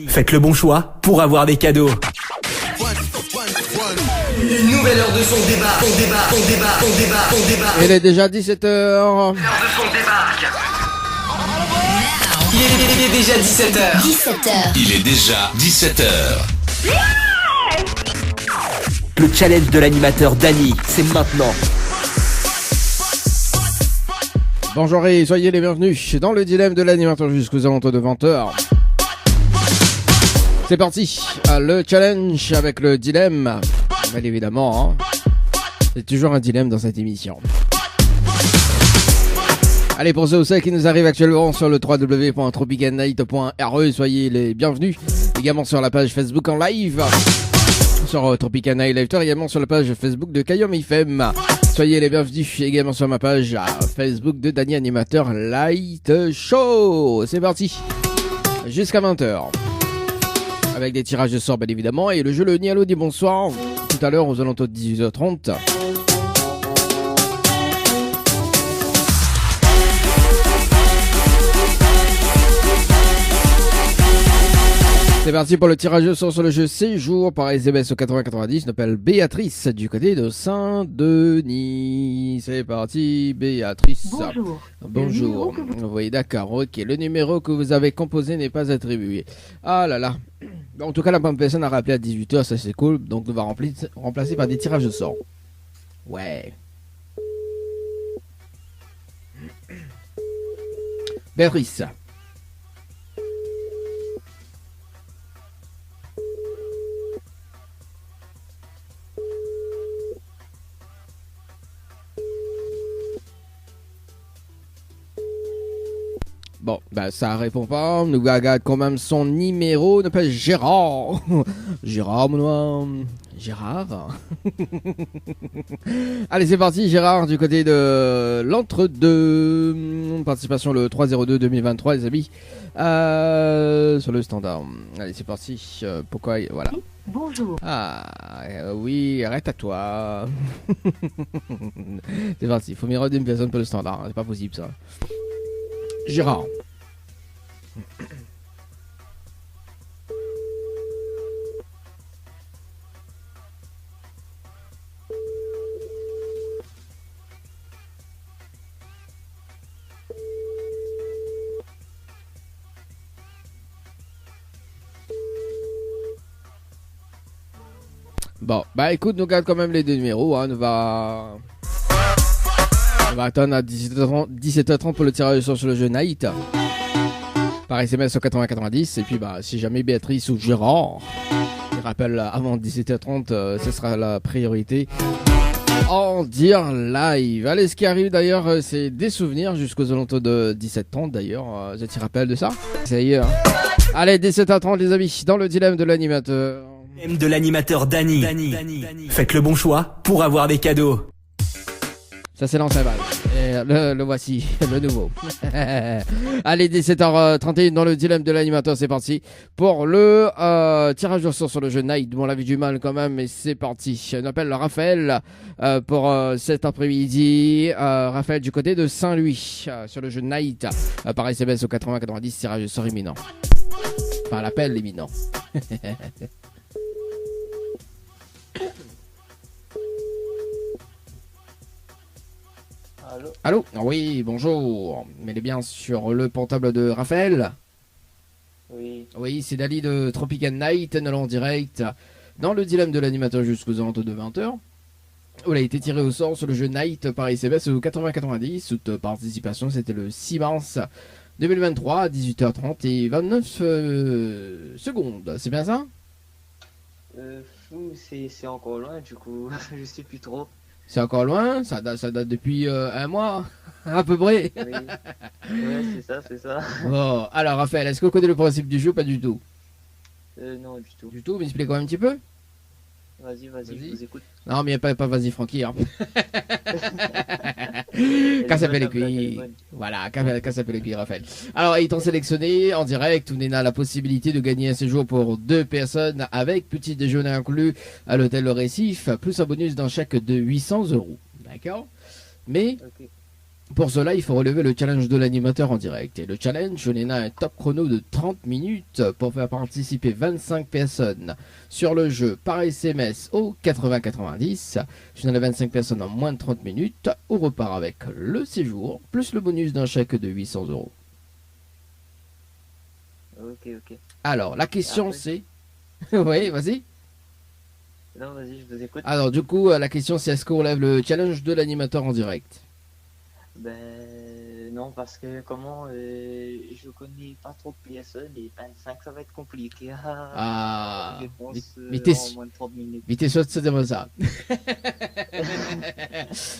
Faites le bon choix pour avoir des cadeaux. Une nouvelle heure de son débat. Il est déjà 17h. L'heure de son débarque. Il est déjà 17h. Il est déjà 17h. Le challenge de l'animateur Dany, c'est maintenant. Bonjour et soyez les bienvenus dans le dilemme de l'animateur jusqu'aux alentours de 20h. C'est parti, le challenge avec le dilemme. Bien évidemment, c'est toujours un dilemme dans cette émission. Allez, pour ceux qui nous arrivent actuellement sur le www.tropicanight.re, soyez les bienvenus. Également sur la page Facebook en live, sur Tropical Night Live, également sur la page Facebook de Kayom FM. Soyez les bienvenus également sur ma page Facebook de Dany Animateur Light Show. C'est parti, jusqu'à 20h. Avec des tirages de sort bien évidemment. Et le jeu le Nialo dit bonsoir. Tout à l'heure aux alentours de 18h30. C'est parti pour le tirage de sort sur le jeu Séjour par SMS au 8090. On appelle Béatrice du côté de Saint-Denis. C'est parti Béatrice. Bonjour. Oui d'accord, ok. Le numéro que vous avez composé n'est pas attribué. Ah là là. En tout cas la bonne personne a rappelé à 18h, ça c'est cool. Donc on va remplacer par des tirages de sort. Ouais. Béatrice. Bon, bah ça répond pas. Nous regarde quand même son numéro. On appelle Gérard. Gérard, mon Gérard. Allez, c'est parti, Gérard, du côté de l'entre-deux. Participation le 3-02-2023, les amis. Sur le standard. Allez, c'est parti. Pourquoi voilà. Bonjour. Oui, arrête à toi. C'est parti. Il faut miroiter une personne pour le standard. C'est pas possible, ça. Gérard. Bon, bah écoute, nous garde quand même les deux numéros. On va attendre à 17h30 pour le tirage sur le jeu Night. Par SMS au 8090. Et puis bah si jamais Béatrice ou Gérard il rappelle avant 17h30, ce sera la priorité en dire live. Allez, ce qui arrive d'ailleurs, c'est des souvenirs jusqu'aux alentours de 17h30 d'ailleurs. Je t'y rappelle de ça. C'est ailleurs. Allez, 17h30 les amis, dans le dilemme de l'animateur. De l'animateur Dany. Faites le bon choix pour avoir des cadeaux. Ça c'est l'ancien bal. Et le voici, le nouveau. Allez, 17h31 dans le dilemme de l'animateur, c'est parti. Pour le tirage au sort sur le jeu Night. Bon, on avait du mal quand même, mais c'est parti. On appelle Raphaël pour cet après-midi. Raphaël du côté de Saint-Louis sur le jeu Night. Par SMS au 8090, tirage au sort imminent. Enfin, l'appel imminent. Allô. Oui, bonjour. Mais il est bien sur le portable de Raphaël. Oui, c'est Dany de Tropical Night, en direct dans le dilemme de l'animateur jusqu'aux alentours de 20h. Où il a été tiré au sort sur le jeu Night par SMS au 8090. Toute participation, c'était le 6 mars 2023 à 18h30 et 29 secondes. C'est bien ça? C'est encore loin, du coup, je sais plus trop. C'est encore loin, ça date depuis un mois, à peu près. Oui. Ouais, c'est ça. Bon, alors Raphaël, est-ce que vous connaissez le principe du jeu? Pas du tout. Non, du tout. Du tout, mais explique quand même un petit peu. Vas-y, je vous écoute. Non, mais pas vas-y Francky. Hein. Quand s'appelle les cuits. Voilà, quand s'appelle les cuits, Raphaël. Alors, étant sélectionné en direct, on a la possibilité de gagner un séjour pour 2 personnes avec petit déjeuner inclus à l'hôtel Le Récif, plus un bonus dans chaque de 800 €. D'accord? Mais, Pour cela, il faut relever le challenge de l'animateur en direct. Et le challenge, on a un top chrono de 30 minutes pour faire participer 25 personnes sur le jeu par SMS au 80-90. Si on a 25 personnes en moins de 30 minutes, on repart avec le séjour, plus le bonus d'un chèque de 800 euros. Ok. Alors, la question Après c'est... oui, vas-y. Non, vas-y, je vous écoute. Alors, du coup, la question c'est est-ce qu'on relève le challenge de l'animateur en direct? Ben non, parce que je connais pas trop de PSE, les 25 ça va être compliqué à réponse mais t'es en moins de 30 minutes. mais t'es sûr que c'est ça.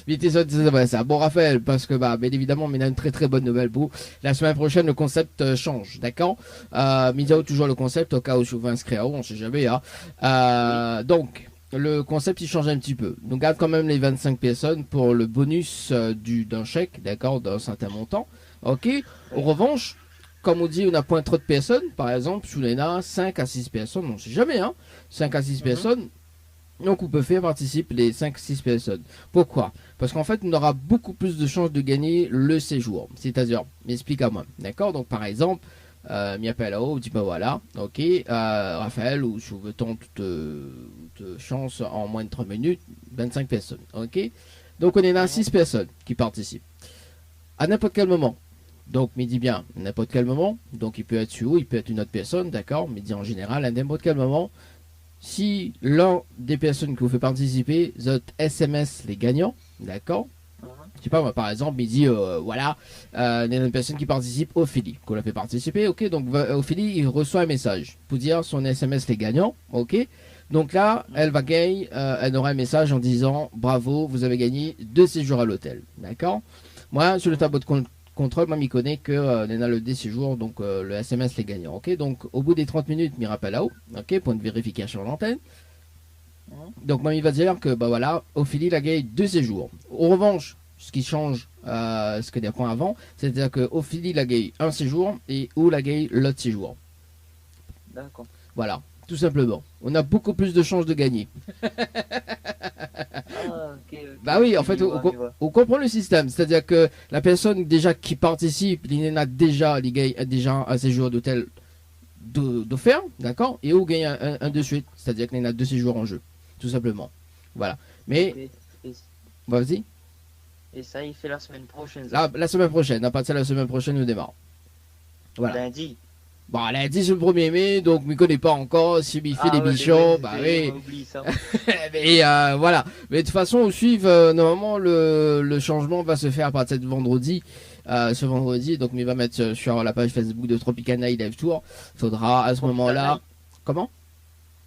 Mais t'es sûr que c'est ça. Bon, Raphaël, parce que bien évidemment, mais on a une très très bonne nouvelle pour la semaine prochaine. Le concept change, d'accord. Misao toujours le concept au cas où je vous inscrire, on sait jamais. Hein. Donc. Le concept il change un petit peu. Donc garde quand même les 25 personnes pour le bonus d'un chèque, d'accord, d'un certain montant. Ok. En revanche, comme on dit, on a point trop de personnes. Par exemple, sous l'ENA, 5 à 6 personnes, on ne sait jamais, hein. 5 à 6 personnes. Donc on peut faire participer les 5-6 personnes. Pourquoi? Parce qu'en fait, on aura beaucoup plus de chances de gagner le séjour. C'est-à-dire, m'explique à moi. D'accord. Donc par exemple, m'y appelle là-haut, dit voilà, ok, Raphaël, ou je veux tant toute chance en moins de 30 minutes, 25 personnes, ok. Donc on est là 6 personnes qui participent. À n'importe quel moment. Donc, mais dit bien, n'importe quel moment. Donc il peut être sur il peut être une autre personne, d'accord, mais dit en général, à n'importe quel moment. Si l'un des personnes que vous faites participer, votre SMS les gagnants, d'accord. Je sais pas, moi, par exemple, il dit, voilà, il y a une personne qui participe, Ophélie, qu'on l'a fait participer, ok, donc Ophélie, il reçoit un message pour dire son SMS les gagnants, ok, donc là, elle va gagner, elle aura un message en disant, bravo, vous avez gagné 2 séjours à l'hôtel, d'accord. Moi, sur le tableau de contrôle, moi, m'y connaît que on a le 2 séjours, donc le SMS les gagnants, ok, donc au bout des 30 minutes, m'y rappelle là-haut, ok, point de vérification en l'antenne. Donc, moi, il va dire que, voilà, Ophélie, a gagné 2 séjours. En revanche, ce qui change ce que des points avant, c'est-à-dire que Ophélie la gagné un séjour et ou la gagné l'autre séjour. D'accord. Voilà, tout simplement. On a beaucoup plus de chances de gagner. Ok. Bah oui, en fait, on comprend le système. C'est-à-dire que la personne déjà qui participe, il a déjà un séjour d'hôtel d'offert, d'accord, et ou gagne un de suite. C'est-à-dire qu'il y en a 2 séjours en jeu, tout simplement. Voilà. Mais, vas-y. Et ça, il fait la semaine prochaine. La semaine prochaine, à partir de la semaine prochaine, on démarre. Voilà. Lundi. Bon, lundi, c'est le 1er mai, donc je ne connais pas encore. Si il fait des bichons, oui. Mais voilà. Mais de toute façon, au suivre, normalement, le changement va se faire à partir de vendredi. Ce vendredi, donc il va mettre sur la page Facebook de Tropical Night Live Tour. Il faudra à ce moment-là. Comment?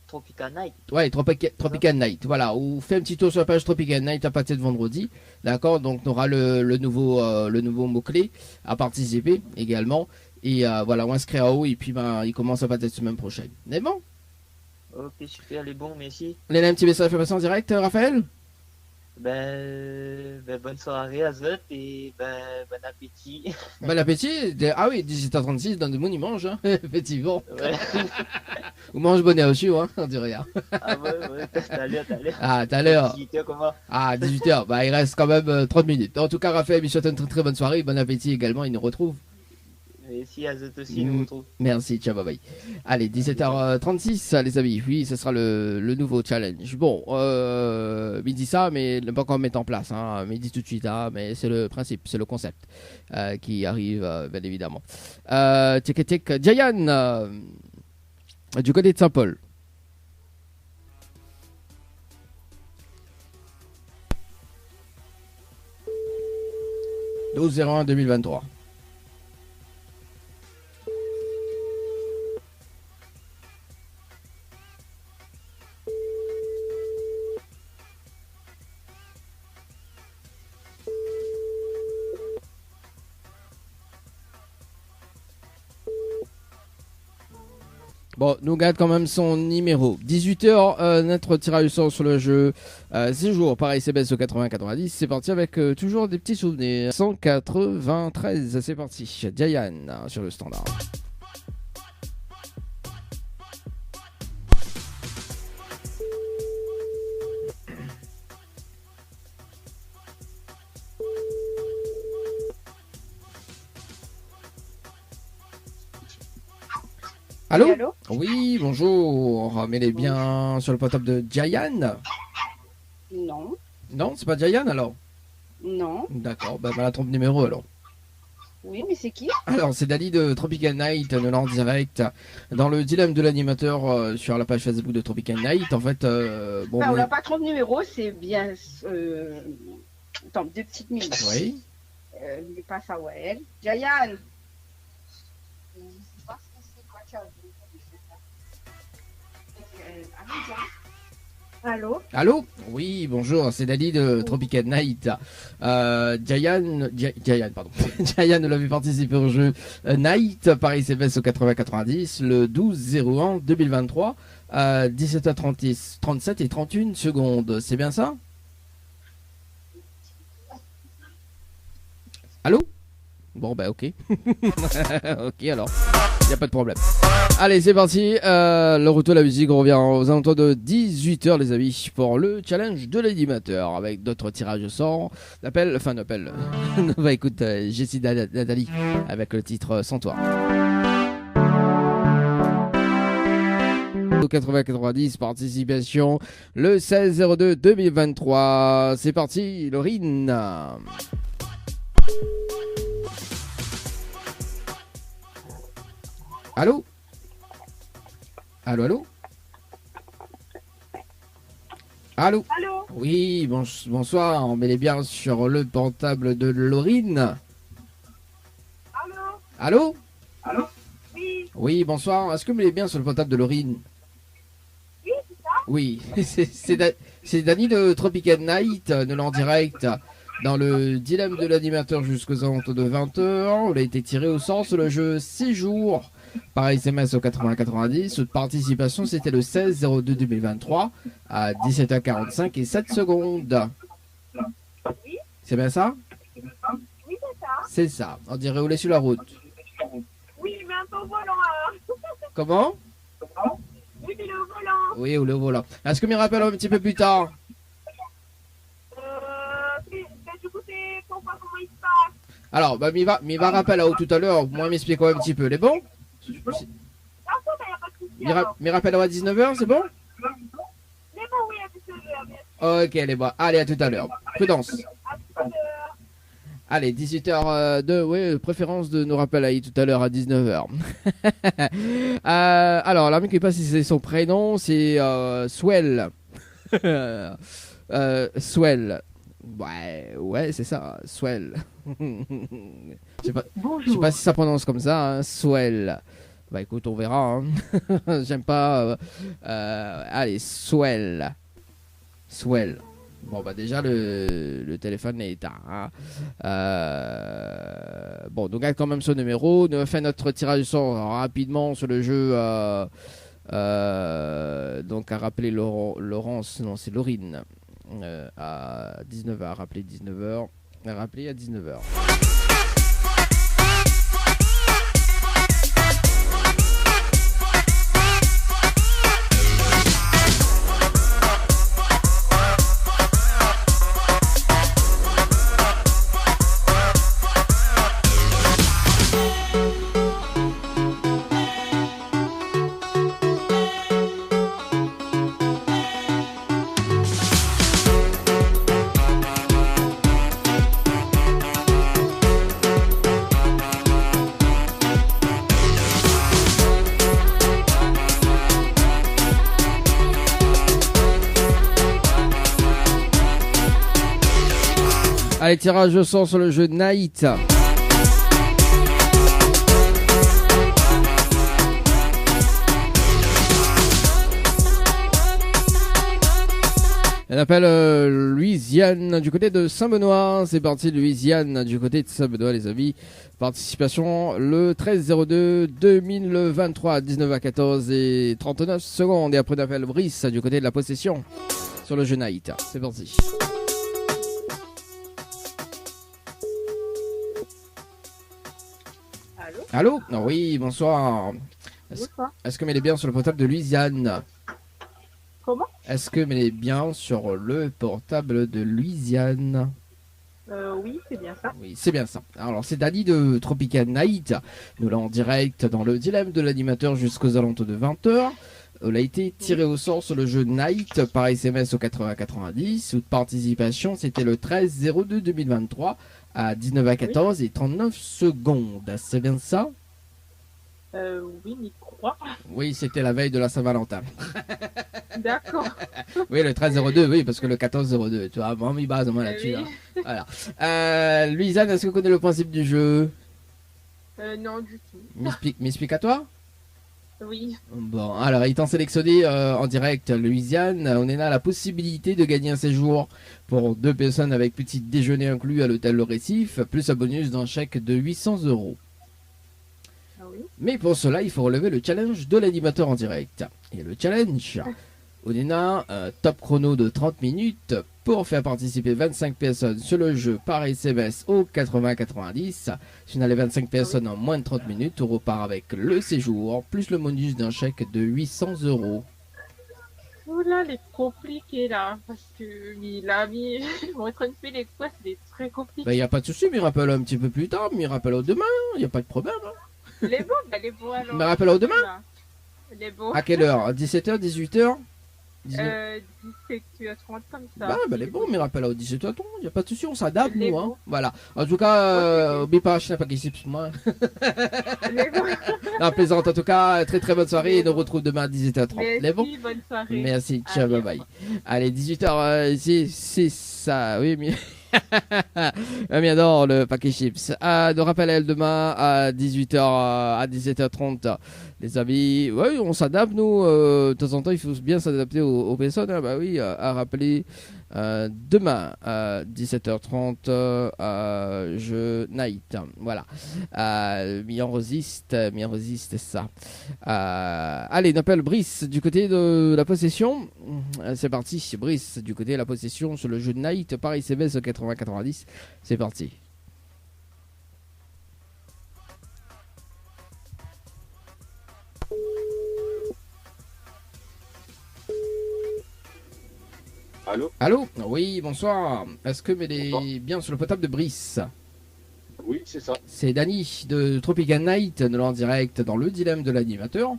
Tropical Night. Ouais, Tropical Night. Voilà, ou fait un petit tour sur la page Tropical Night à partir de vendredi. D'accord, donc on aura le nouveau mot-clé à participer également. Et voilà, on inscrit à haut et puis il commence à partir de semaine prochaine. Mais bon. Ok, super, les bons, merci. On a un petit message à faire passer en direct, Raphaël? Bonne soirée à Zot et bon appétit. Bon appétit. Ah oui, 18h36, dans le monde, il mange, hein. Effectivement. Ouais. On mange bonnet aussi, hein, on dit rien. Ah ouais, tout à l'heure. Ah, tout à l'heure. 18h, comment? Ah, 18h, il reste quand même 30 minutes. En tout cas, Raphaël, il souhaite une très très bonne soirée, bon appétit également, il nous retrouve. Merci à Zot aussi, nous retrouve. Merci, ciao, bye bye. Allez, 17h36, les amis. Oui, ce sera le nouveau challenge. Bon, il dit ça, mais il ne pas encore mettre en place. Hein. Mais il dit tout de suite, hein, mais c'est le principe, c'est le concept qui arrive, bien évidemment. Tic Jayan, du côté de Saint-Paul. « 12-01-2023 ». Bon, nous garde quand même son numéro. 18h, notre tirage au sort sur le jeu. 6 jours, pareil, CBS au 80-90. C'est parti avec toujours des petits souvenirs. 193, c'est parti. Diane sur le standard. Allô? Oui, allô? Oui, bonjour. Mais elle est bien sur le portable de Jayan? Non. Non, c'est pas Jayan alors? Non. D'accord, bah la trompe numéro alors. Oui, mais c'est qui? Alors, c'est Dali de Tropical Night, de en direct, dans le dilemme de l'animateur sur la page Facebook de Tropical Night. En fait, bon. Enfin, on n'a pas 30 numéros, c'est bien. Attends, 2 petites minutes. Oui. Il passe à Wael. Jayan. Je sais pas ce que c'est quoi tu as vu. Allô? Allô? Oui, bonjour, c'est Dali de Tropical Night. Jayan, pardon. Jayan avait participé au jeu Night par SMS au 80-90 le 12-01-2023 à 17h37 et 31 secondes. C'est bien ça? Allô? Bon, bah, ok. Ok, alors. Il n'y a pas de problème. Allez, c'est parti. Le retour de la musique revient aux alentours de 18h, les amis, pour le challenge de l'animateur avec d'autres tirages au sort. L'appel, on va écouter Jessie Nathalie avec le titre Sans toi. Au 80-90, participation le 16-02-2023. C'est parti, Laurine. Allô? Allô, allô? Allô? Allô? Oui, bonsoir, on met les bien sur le portable de Laurine. Allô? Allô? Allô? Oui. Oui, bonsoir, est-ce que vous met les bien sur le portable de Laurine? Oui, c'est ça? Oui, c'est Dani de Tropical Night, de l'en direct, dans le dilemme de l'animateur jusqu'aux alentours de 20h. On a été tiré au sort sur le jeu 6 jours. Par SMS au 80-90, votre participation c'était le 16-02-2023 à 17h45 et 7 secondes. Oui. C'est bien ça? Oui, c'est ça. C'est ça, on dirait rouler sur la route. Oui, mais un peu au volant. Comment? Oui, il est au volant. Oui, rouler au volant. Est-ce que m'y rappelle un petit peu plus tard? Du coup, c'est pour voir comment il se passe. Alors, bah, m'y va rappeler là-haut tout à l'heure, moi m'expliquer un petit peu, les bons? Ah, ça, il n'y a pas de souci. M'y rappelle à 19h, c'est bon? Mais bon, oui, à 19h. Ok, les bras. Allez, à tout à l'heure. Prudence. À tout à l'heure. Allez, 18h, oui, préférence de nous rappeler tout à l'heure à 19h. Alors, l'ami qui passe, c'est son prénom, c'est Swell. Swell. Ouais, c'est ça, Swell. Je sais pas si ça prononce comme ça, hein, Swell. Bah écoute, on verra. Hein. J'aime pas. Allez, Swell. Bon bah déjà le téléphone est éteint. Hein. Bon, donc garde quand même son numéro. On fait notre tirage au sort rapidement sur le jeu. Donc à rappeler Laurence, non c'est Laurine. À 19h, rappeler 19h. Rappeler à 19h. Allez, tirage au sort sur le jeu Night. Elle appelle Louisiane du côté de Saint-Benoît. C'est parti, Louisiane du côté de Saint-Benoît, les amis. Participation le 13-02-2023 à 19h14 et 39 secondes. Et après, on appelle Brice du côté de la possession sur le jeu Night. C'est parti. Allô? Oui, bonsoir. Bonsoir. Est-ce que m'elle est bien sur le portable de Louisiane? Comment? Est-ce que m'elle est bien sur le portable de Louisiane? Oui, c'est bien ça. Oui, c'est bien ça. Alors, c'est Dani de Tropical Night. Nous l'avons en direct dans le dilemme de l'animateur jusqu'aux alentours de 20h. Elle a été tiré au sort sur le jeu Night par SMS au 80-90. Toute participation, c'était le 13-02-2023 à 19h14 et 39 secondes. C'est bien ça? Oui, m'y crois. Oui, c'était la veille de la Saint-Valentin. D'accord. Oui, le 13-02, oui, parce que le 14-02, tu vois, vraiment, il base moi là-dessus. Oui. Hein. Voilà. Louisanne, est-ce que tu connais le principe du jeu? Non, du tout. M'explique à toi? Oui. Bon, alors, étant sélectionné en direct, Louisiane, on est là la possibilité de gagner un séjour pour 2 personnes avec petit déjeuner inclus à l'hôtel Le Récif, plus un bonus d'un chèque de 800 €. Ah oui. Mais pour cela, il faut relever le challenge de l'animateur en direct. Et le challenge, on est là, un top chrono de 30 minutes pour faire participer 25 personnes sur le jeu par SMS au 80-90. Si on a les 25 personnes en moins de 30 minutes, on repart avec le séjour, plus le bonus d'un chèque de 800 €. Oh là, il est compliqué là, parce que il a mis mon train de fait les quoi, c'est très compliqué. Ben, y a pas de souci, mais rappelle un petit peu plus tard, mais rappelle demain, y a pas de problème. Hein. Les bons, bah les bons alors. Mais rappelle demain. Les bons. À quelle heure? 17h, 18h? 17h30 comme ça. Bah, les bons, mais rappelle au 17h, il n'y a pas de souci, on s'adapte, Les nous. Hein. bons. Voilà. En tout cas, oublie pas, je n'ai pas qui c'est moi. Les bons. Non, plaisante, en tout cas, très très bonne soirée et nous retrouve demain à 17h30. Merci, Les bons? bonne soirée. Merci, ciao, bye bye. Allez, 18h, c'est ça, oui, mais. Bien dans le paquet chips. Nous rappelle demain à 18h, à 17h30. Les amis, oui, on s'adapte, nous. De temps en temps, il faut bien s'adapter aux personnes. Hein, bah oui, à rappeler demain à 17h30, jeu night. Voilà. Mi résiste, ça. Allez, on appelle Brice du côté de la possession. C'est parti, Brice du côté de la possession sur le jeu night par SMS 80-90. C'est parti. Allô? Allô? Oui, bonsoir. Est-ce que m'est bien sur le potable de Brice? Oui, c'est ça. C'est Dani de Tropical Night, nous en direct dans le dilemme de l'animateur.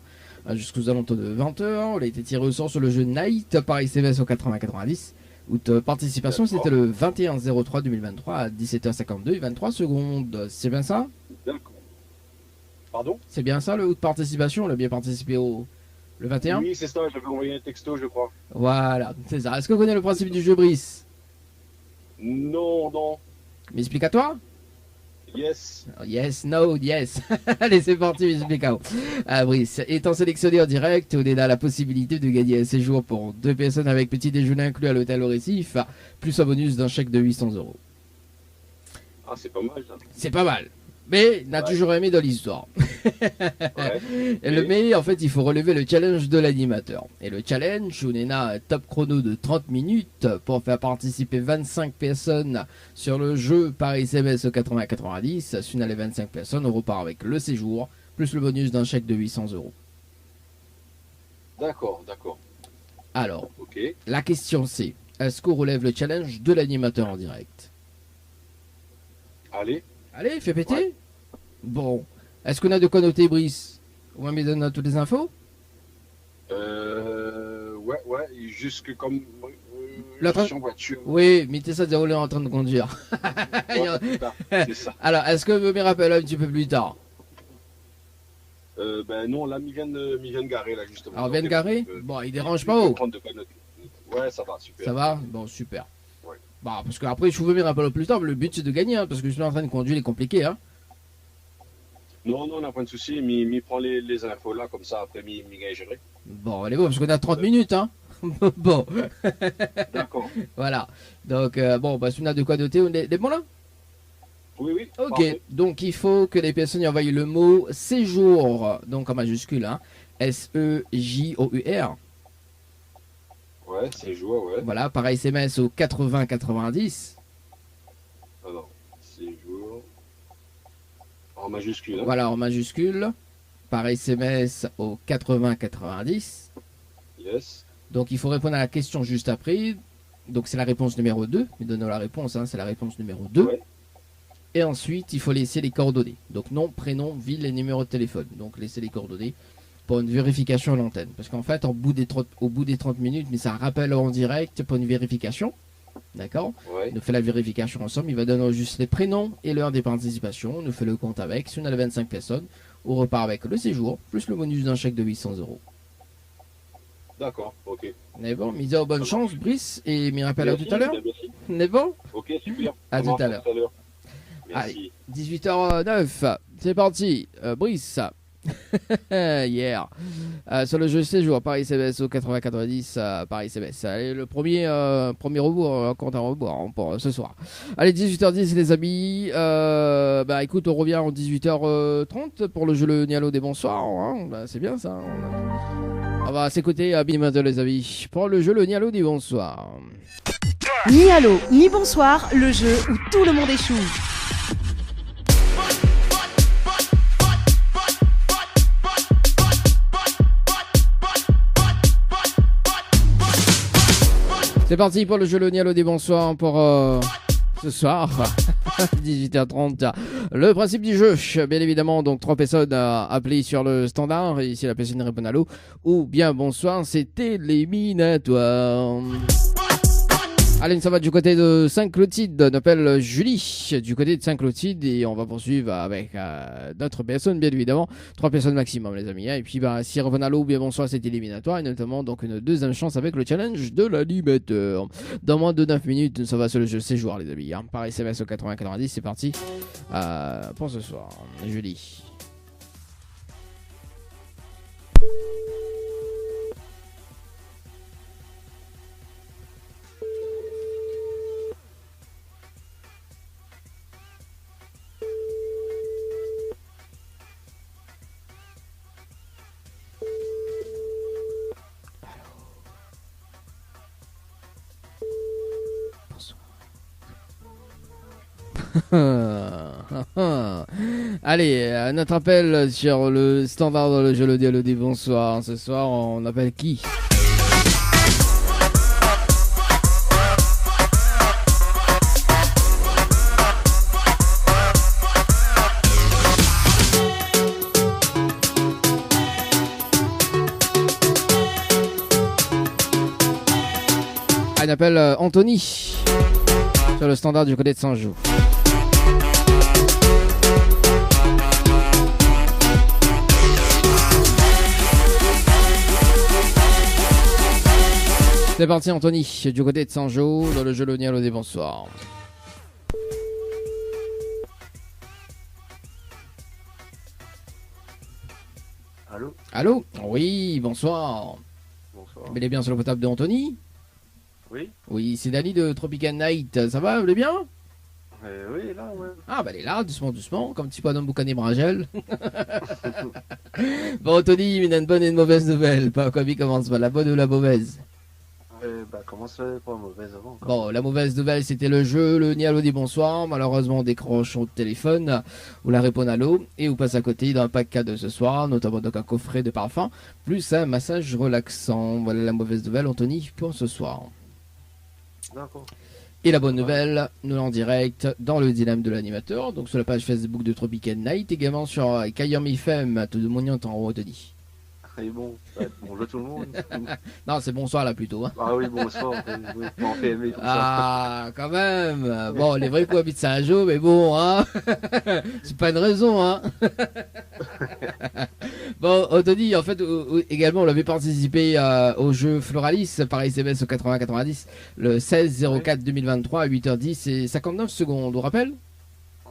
Jusqu'aux alentours de 20h. On a été tiré au sort sur le jeu Night par SMS au 80-90. Où participation, c'était le 21-03-2023 à 17h52 et 23 secondes. C'est bien ça? D'accord. Pardon? C'est bien ça le août participation? On a bien participé le 21? Oui, c'est ça, j'avais envoyé un texto, je crois. Voilà, c'est ça. Est-ce que vous connaissez le principe du jeu, Brice? Non. Mais explique à toi? Yes. Yes, no, yes. Allez, c'est parti, explique à Brice, étant sélectionné en direct, on est là la possibilité de gagner un séjour pour 2 personnes avec petit déjeuner inclus à l'hôtel au Récif, plus un bonus d'un chèque de 800 €. Ah, c'est pas mal, ça. C'est pas mal. Mais on a toujours aimé dans l'histoire. Ouais. Et le mais, en fait, il faut relever le challenge de l'animateur. Et le challenge, on est là un top chrono de 30 minutes pour faire participer 25 personnes sur le jeu par SMS 80-90. Si on a les 25 personnes, on repart avec le séjour, plus le bonus d'un chèque de 800 €. D'accord. Alors, Ok. la question c'est, est-ce qu'on relève le challenge de l'animateur en direct? Allez. Allez, fais péter. Ouais. Bon, est-ce qu'on a de quoi noter, Brice? On va me donner toutes les infos? Ouais, jusque comme... La je suis en voiture. Oui, mettez ça de rouler en train de conduire. Ouais, c'est ça. Alors, est-ce que vous me rappelez un petit peu plus tard? Ben non, là, m'y vient de garer, là, justement. Alors, vient de garer? Bon, il dérange pas, oh. oh. Prendre de quoi noter. Ouais, ça va, super. Ça va? Bon, super. Ouais. Bah, parce que après, je vous me rappelle plus tard, mais le but c'est de gagner, hein, parce que je suis en train de conduire, il est compliqué, hein. Non, on n'a pas de souci, m'y prend les infos là, comme ça, après, m'y gagerai. Bon, allez, bon, parce qu'on a 30 minutes, hein. Bon. D'accord. Voilà. Donc, bon, bah, si on a de quoi noter, on est bon là? Oui. Ok, Parfait. donc il faut que les personnes y envoient le mot séjour, donc en majuscule, hein. S-E-J-O-U-R. Ouais, c'est joueur, ouais. Voilà, par SMS au 80-90. Alors, c'est joueur. En majuscule, hein. Voilà, en majuscule. Par SMS au 80-90. Yes. Donc il faut répondre à la question juste après. Donc c'est la réponse numéro 2. Mais donnons la réponse, hein, c'est la réponse numéro 2. Ouais. Et ensuite, il faut laisser les coordonnées. Donc nom, prénom, ville et numéro de téléphone. Donc laissez les coordonnées pour une vérification à l'antenne. Parce qu'en fait, au bout des 30 minutes, mais ça rappelle en direct pour une vérification. D'accord. Ouais. On fait la vérification ensemble. Il va donner juste les prénoms et l'heure des participations. On nous fait le compte avec. Si on a les 25 personnes, on repart avec le séjour, plus le bonus d'un chèque de 800 €. D'accord, ok. Mais bon, mise à bonne chance, Brice. Et m'y rappelle à Merci, tout à l'heure. merci. Mais bon, Ok, super. À Ça tout marche, à l'heure. Merci. 18h09. C'est parti. Brice. Hier. Sur le jeu séjour, Paris CBS au 90, Paris CBS. Allez, le premier rebours, compte à rebours hein, pour ce soir. Allez, 18h10 les amis. Bah écoute, on revient en 18h30 pour le jeu le Nialo des bonsoirs. Hein. Bah, c'est bien ça. On va s'écouter à Binimato les amis pour le jeu le Nialo des bonsoirs. Ni allô, ni bonsoir, le jeu où tout le monde échoue. C'est parti pour le jeu le Nialo des bonsoirs pour ce soir. 18h30. Le principe du jeu, bien évidemment, donc 3 personnes appelées sur le standard. Et si la personne répond allô ou bien bonsoir, c'est éliminatoire. Allez, ça va du côté de Saint-Clotilde. On appelle Julie du côté de Saint-Clotilde et on va poursuivre avec d'autres personnes, bien évidemment. 3 personnes maximum, les amis. Hein. Et puis, bah, si revient à l'eau ou bien bonsoir, c'est éliminatoire. Et notamment, donc, une deuxième chance avec le challenge de l'animateur. Dans moins de 9 minutes, ça va sur le jeu séjour, les amis. Hein. Pareil, CVS au 90, c'est parti pour ce soir. Julie. Allez, notre appel sur le standard dans le jeu le dit bonsoir. Ce soir, on appelle qui? On appelle Anthony sur le standard du côté de Saint-Jean. C'est parti Anthony, du côté de Saint-Jean, dans le jeu le Nialo des bonsoirs. Allô? Allô? Oui, bonsoir. Bonsoir. Vous allez bien sur le potable de Anthony? Oui? Oui, c'est Dani de Tropical Night. Ça va, vous allez bien? Oui, là, ouais. Ah, bah elle est là, doucement, doucement, comme petit bonhomme boucané Brangel. Bon, Anthony, il y a une bonne et une mauvaise nouvelle. Pas comme il commence, pas la bonne ou la mauvaise? Commence par mauvaise avant. Bon, la mauvaise nouvelle, c'était le jeu, le Nialo dit bonsoir. Malheureusement, on décroche au téléphone, ou la répond à l'eau, et on passe à côté d'un pack cadeau ce soir, notamment donc un coffret de parfum, plus un massage relaxant. Voilà la mauvaise nouvelle, Anthony, pour ce soir. D'accord. Et la bonne nouvelle, nous en direct dans le dilemme de l'animateur, donc sur la page Facebook de Tropical Night, également sur Kayam FM, tout le monde y entend, Anthony. Et bon, bonjour tout le monde. Non, c'est bonsoir là plutôt. Hein. Ah oui, bonsoir. Oui, on fait aimer tout ah, ça. Quand même. Bon, les vrais coups habitent Saint-Jean, mais bon, hein. C'est pas une raison, hein. Bon, Anthony, en fait, également, on avait participé au jeu Floralis par SMS au 80-90, le 16-04-2023 à 8h10 et 59 secondes. On rappelle?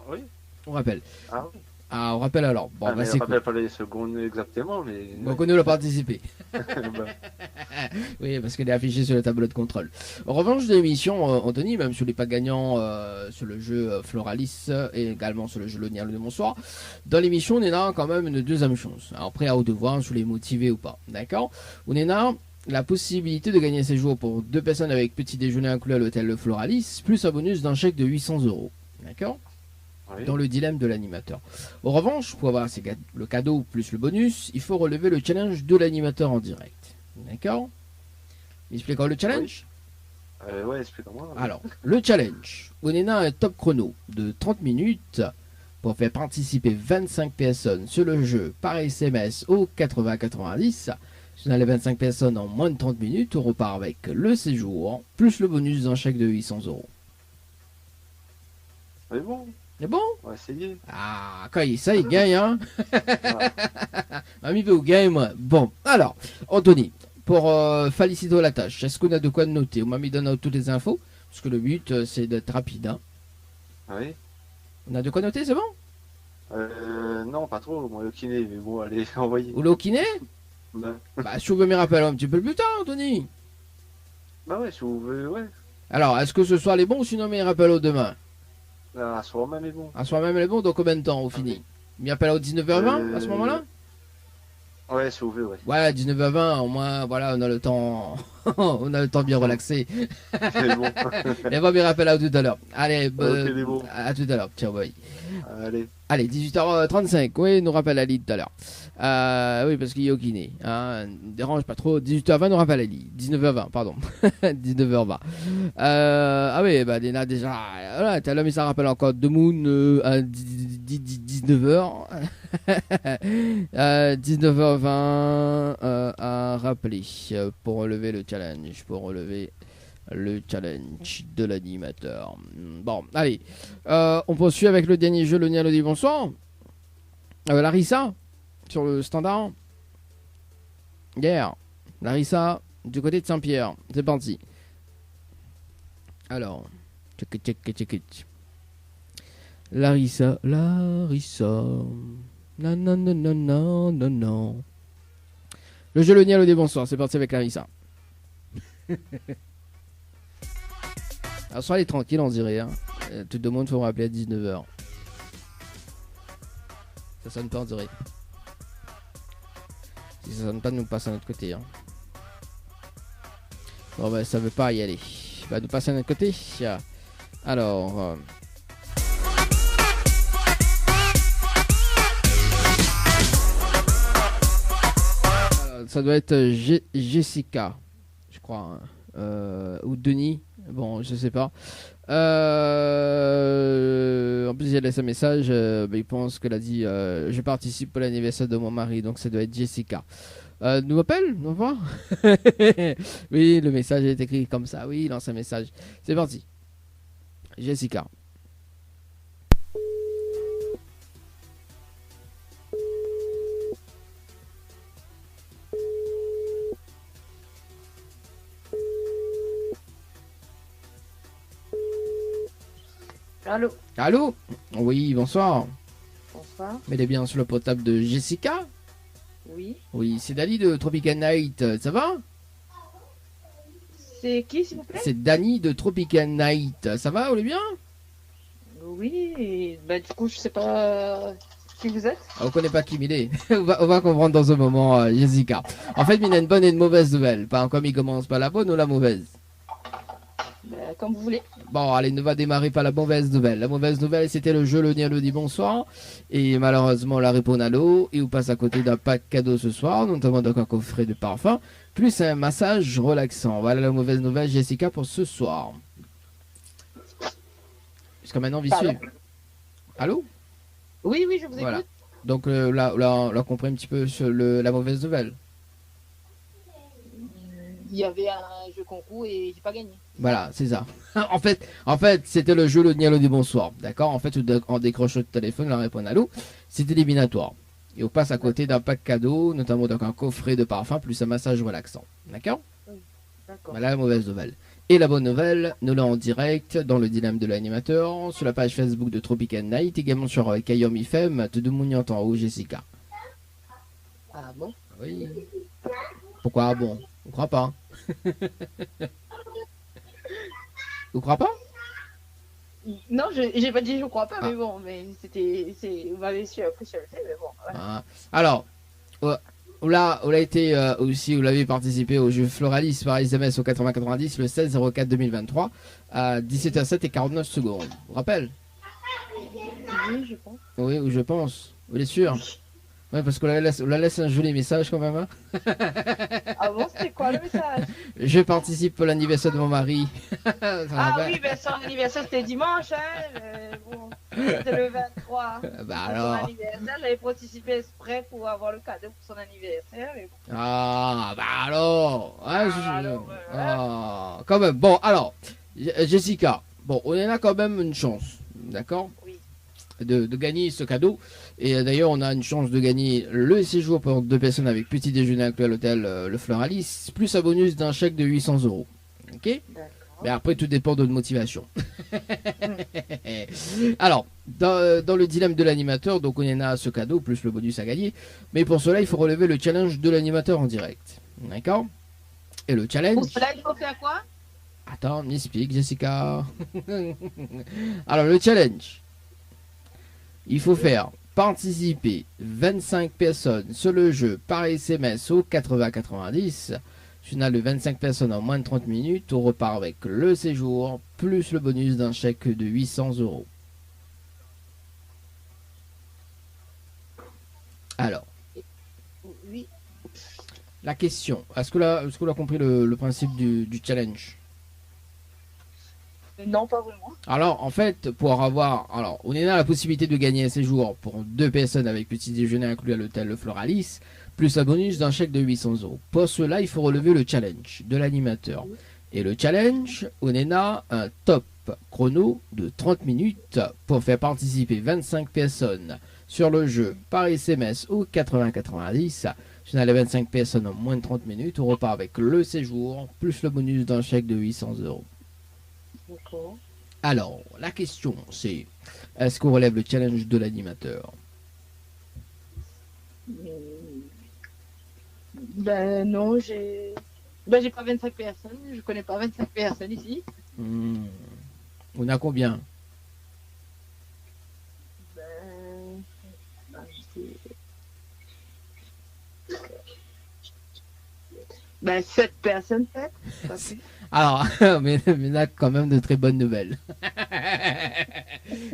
Oui. On rappelle. Ah oui. Ah, on rappelle alors. Bon, bah, c'est cool. Pas les secondes exactement, mais. Donc, on a participé. Oui, parce qu'elle est affichée sur le tableau de contrôle. En revanche de l'émission, Anthony, même sur les pas gagnants sur le jeu Floralis et également sur le jeu Le Nialo de bonsoir, dans l'émission, on est là quand même une deuxième chance. Alors, après, à haut de voir, je les motiver ou pas. D'accord? On est là la possibilité de gagner ces jours pour 2 personnes avec petit déjeuner inclus à l'hôtel Le Floralis, plus un bonus d'un chèque de 800 €. D'accord? Oui. Dans le dilemme de l'animateur. En revanche, pour avoir le cadeau plus le bonus, il faut relever le challenge de l'animateur en direct. D'accord? M'expliquons le challenge? Ouais, explique-moi. Alors, le challenge. On a un top chrono de 30 minutes pour faire participer 25 personnes sur le jeu par SMS au 80-90. Si on a les 25 personnes en moins de 30 minutes, on repart avec le séjour, plus le bonus d'un chèque de 800 €. C'est bon. C'est bon? On va essayer. Ah, quand il gagne, hein? Ami veut gagne, moi. Bon, alors, Anthony, pour féliciter la tâche, est-ce qu'on a de quoi noter? On m'a mis donné toutes les infos, parce que le but, c'est d'être rapide, hein? Oui. On a de quoi noter, c'est bon? Non, pas trop. Moi, le kiné, mais bon, allez, envoyez. Ou le kiné? Ouais. Bah, si vous voulez me rappeler un petit peu plus tard, Anthony. Bah ouais, si vous voulez, ouais. Alors, est-ce que ce soir les bons ou sinon me rappelle au demain? À soir même est bon. À soir même les bons, donc combien de temps on finit? Il me rappelle au 19h20 à ce moment-là? Ouais, si vous voulez, ouais. Ouais, 19h20, au moins, voilà, on a le temps. On a le temps de bien relaxer. C'est bon. Et bon, me rappelle à tout à l'heure. Allez, Ok, les bons. à tout à l'heure. Ciao, boy. Allez, 18h35. Oui, nous rappelle Ali tout à l'heure. Oui, parce qu'il est au kiné. Hein, ne dérange pas trop. 18h20, nous rappelle Ali. 19h20, pardon. 19h20. Ah oui, bah, Léna, déjà. Voilà, t'as l'homme, ça rappelle encore The Moon à 19h. 19h20 à rappeler pour relever le challenge. Pour relever le challenge de l'animateur. Bon, allez. On poursuit avec le dernier jeu. Le Nialo dit bonsoir. Larissa, sur le standard. Larissa, du côté de Saint-Pierre. C'est parti. Alors, check it. Larissa. Non. Le jeu Le Nialo dit bonsoir. C'est parti avec Larissa. Alors, soyez tranquille, on dirait. Hein. Tout le monde faut me rappeler à 19h. Ça sonne pas, on dirait. Si ça sonne pas, nous passe à notre côté. Hein. Bon, bah, ça veut pas y aller. Bah, nous passer à notre côté. Alors. Ça doit être Jessica, je crois. Hein. Ou Denis. Bon, je sais pas. En plus, il a laissé un message. Il pense qu'elle a dit je participe pour l'anniversaire de mon mari. Donc, ça doit être Jessica. Nous appelle? On va voir. Oui, le message est écrit comme ça. Oui, il lance un message. C'est parti. Jessica. Allô? Oui, bonsoir. Bonsoir. Mais elle est bien sur le portable de Jessica? Oui. Oui, c'est Dani de Tropical Night. Ça va? C'est qui, s'il vous plaît? C'est Dani de Tropical Night. Ça va, vous allez bien? Oui, bah du coup, je sais pas qui vous êtes. On connaît pas qui il est. on va comprendre dans un moment, Jessica. En fait, il y a une bonne et une mauvaise nouvelle. Pas comme il commence par la bonne ou la mauvaise. Bah, comme vous voulez. Bon, allez, on va démarrer par la mauvaise nouvelle. La mauvaise nouvelle, c'était le jeu Le Nialo dit bonsoir. Et malheureusement, la réponse à l'eau. Et on passe à côté d'un pack cadeau ce soir, notamment d'un coffret de parfum, plus un massage relaxant. Voilà la mauvaise nouvelle, Jessica, pour ce soir. Jusqu'à maintenant, vicieux. Allô? Oui, je vous écoute. Voilà. Donc là, on a compris un petit peu sur la mauvaise nouvelle. Il y avait un jeu concours et j'ai pas gagné. Voilà, c'est ça. en fait, c'était le jeu Le Nialo dit bonsoir. D'accord? En fait, en décrochant le téléphone, la réponse à l'eau, c'est éliminatoire. Et on passe à côté d'un pack cadeau, notamment donc un coffret de parfum plus un massage relaxant. D'accord? Oui, d'accord. Voilà la mauvaise nouvelle. Et la bonne nouvelle, nous l'avons en direct dans le dilemme de l'animateur, sur la page Facebook de Tropical Night, également sur Kayom FM, te demandons en haut, Jessica. Ah bon? Oui. Pourquoi ah bon? On croit pas. Vous croyez pas? Non, j'ai pas dit je crois pas, mais bon, mais vous m'avez su après je le sais, mais bon. Ouais. Alors, on a été aussi, vous l'avez participé au jeu Floralis par SMS au 8090 le 16-04-2023 à 17h07 et 49 secondes. Vous rappelez? Oui, je pense. Oui, je pense. Vous êtes sûr? Ouais, parce qu'on la laisse un joli message quand même. Hein. Ah bon, c'était quoi le message? Je participe pour l'anniversaire de mon mari. Ah oui, ben son anniversaire c'était dimanche, hein. Bon, c'était le 23. Bah Son alors. anniversaire, j'avais participé exprès pour avoir le cadeau pour son anniversaire. Mais bon. Ah, bah alors. Ah, alors, ah, quand même. Bon, alors, Jessica, bon, on a quand même une chance, d'accord? Oui. De gagner ce cadeau. Et d'ailleurs, on a une chance de gagner le séjour pour 2 personnes avec petit déjeuner inclus à l'hôtel Le Floralis, plus un bonus d'un chèque de 800 €. Ok? Mais après, tout dépend de notre motivation. Alors, dans le dilemme de l'animateur, donc on a ce cadeau plus le bonus à gagner. Mais pour cela, il faut relever le challenge de l'animateur en direct. D'accord? Et le challenge... Pour cela, il faut faire quoi? Attends, m'explique, Jessica. Alors, le challenge. Il faut faire participer 25 personnes sur le jeu par SMS au 80-90. Si on a le 25 personnes en moins de 30 minutes, on repart avec le séjour plus le bonus d'un chèque de 800 €. Alors, Oui. la question, est-ce qu'on a compris le principe du challenge? Non, pas vraiment. Alors, en fait, on a la possibilité de gagner un séjour pour 2 personnes avec petit déjeuner inclus à l'hôtel Le Floralis, plus un bonus d'un chèque de 800 €. Pour cela, il faut relever le challenge de l'animateur. Et le challenge, on a un top chrono de 30 minutes pour faire participer 25 personnes sur le jeu par SMS au 80-90. Si on a les 25 personnes en moins de 30 minutes, on repart avec le séjour, plus le bonus d'un chèque de 800 €. D'accord. Alors, la question c'est, est-ce qu'on relève le challenge de l'animateur? Ben non, j'ai pas 25 personnes, je connais pas 25 personnes ici. On a combien? Ben 7 personnes peut-être. Alors, mais on a quand même de très bonnes nouvelles.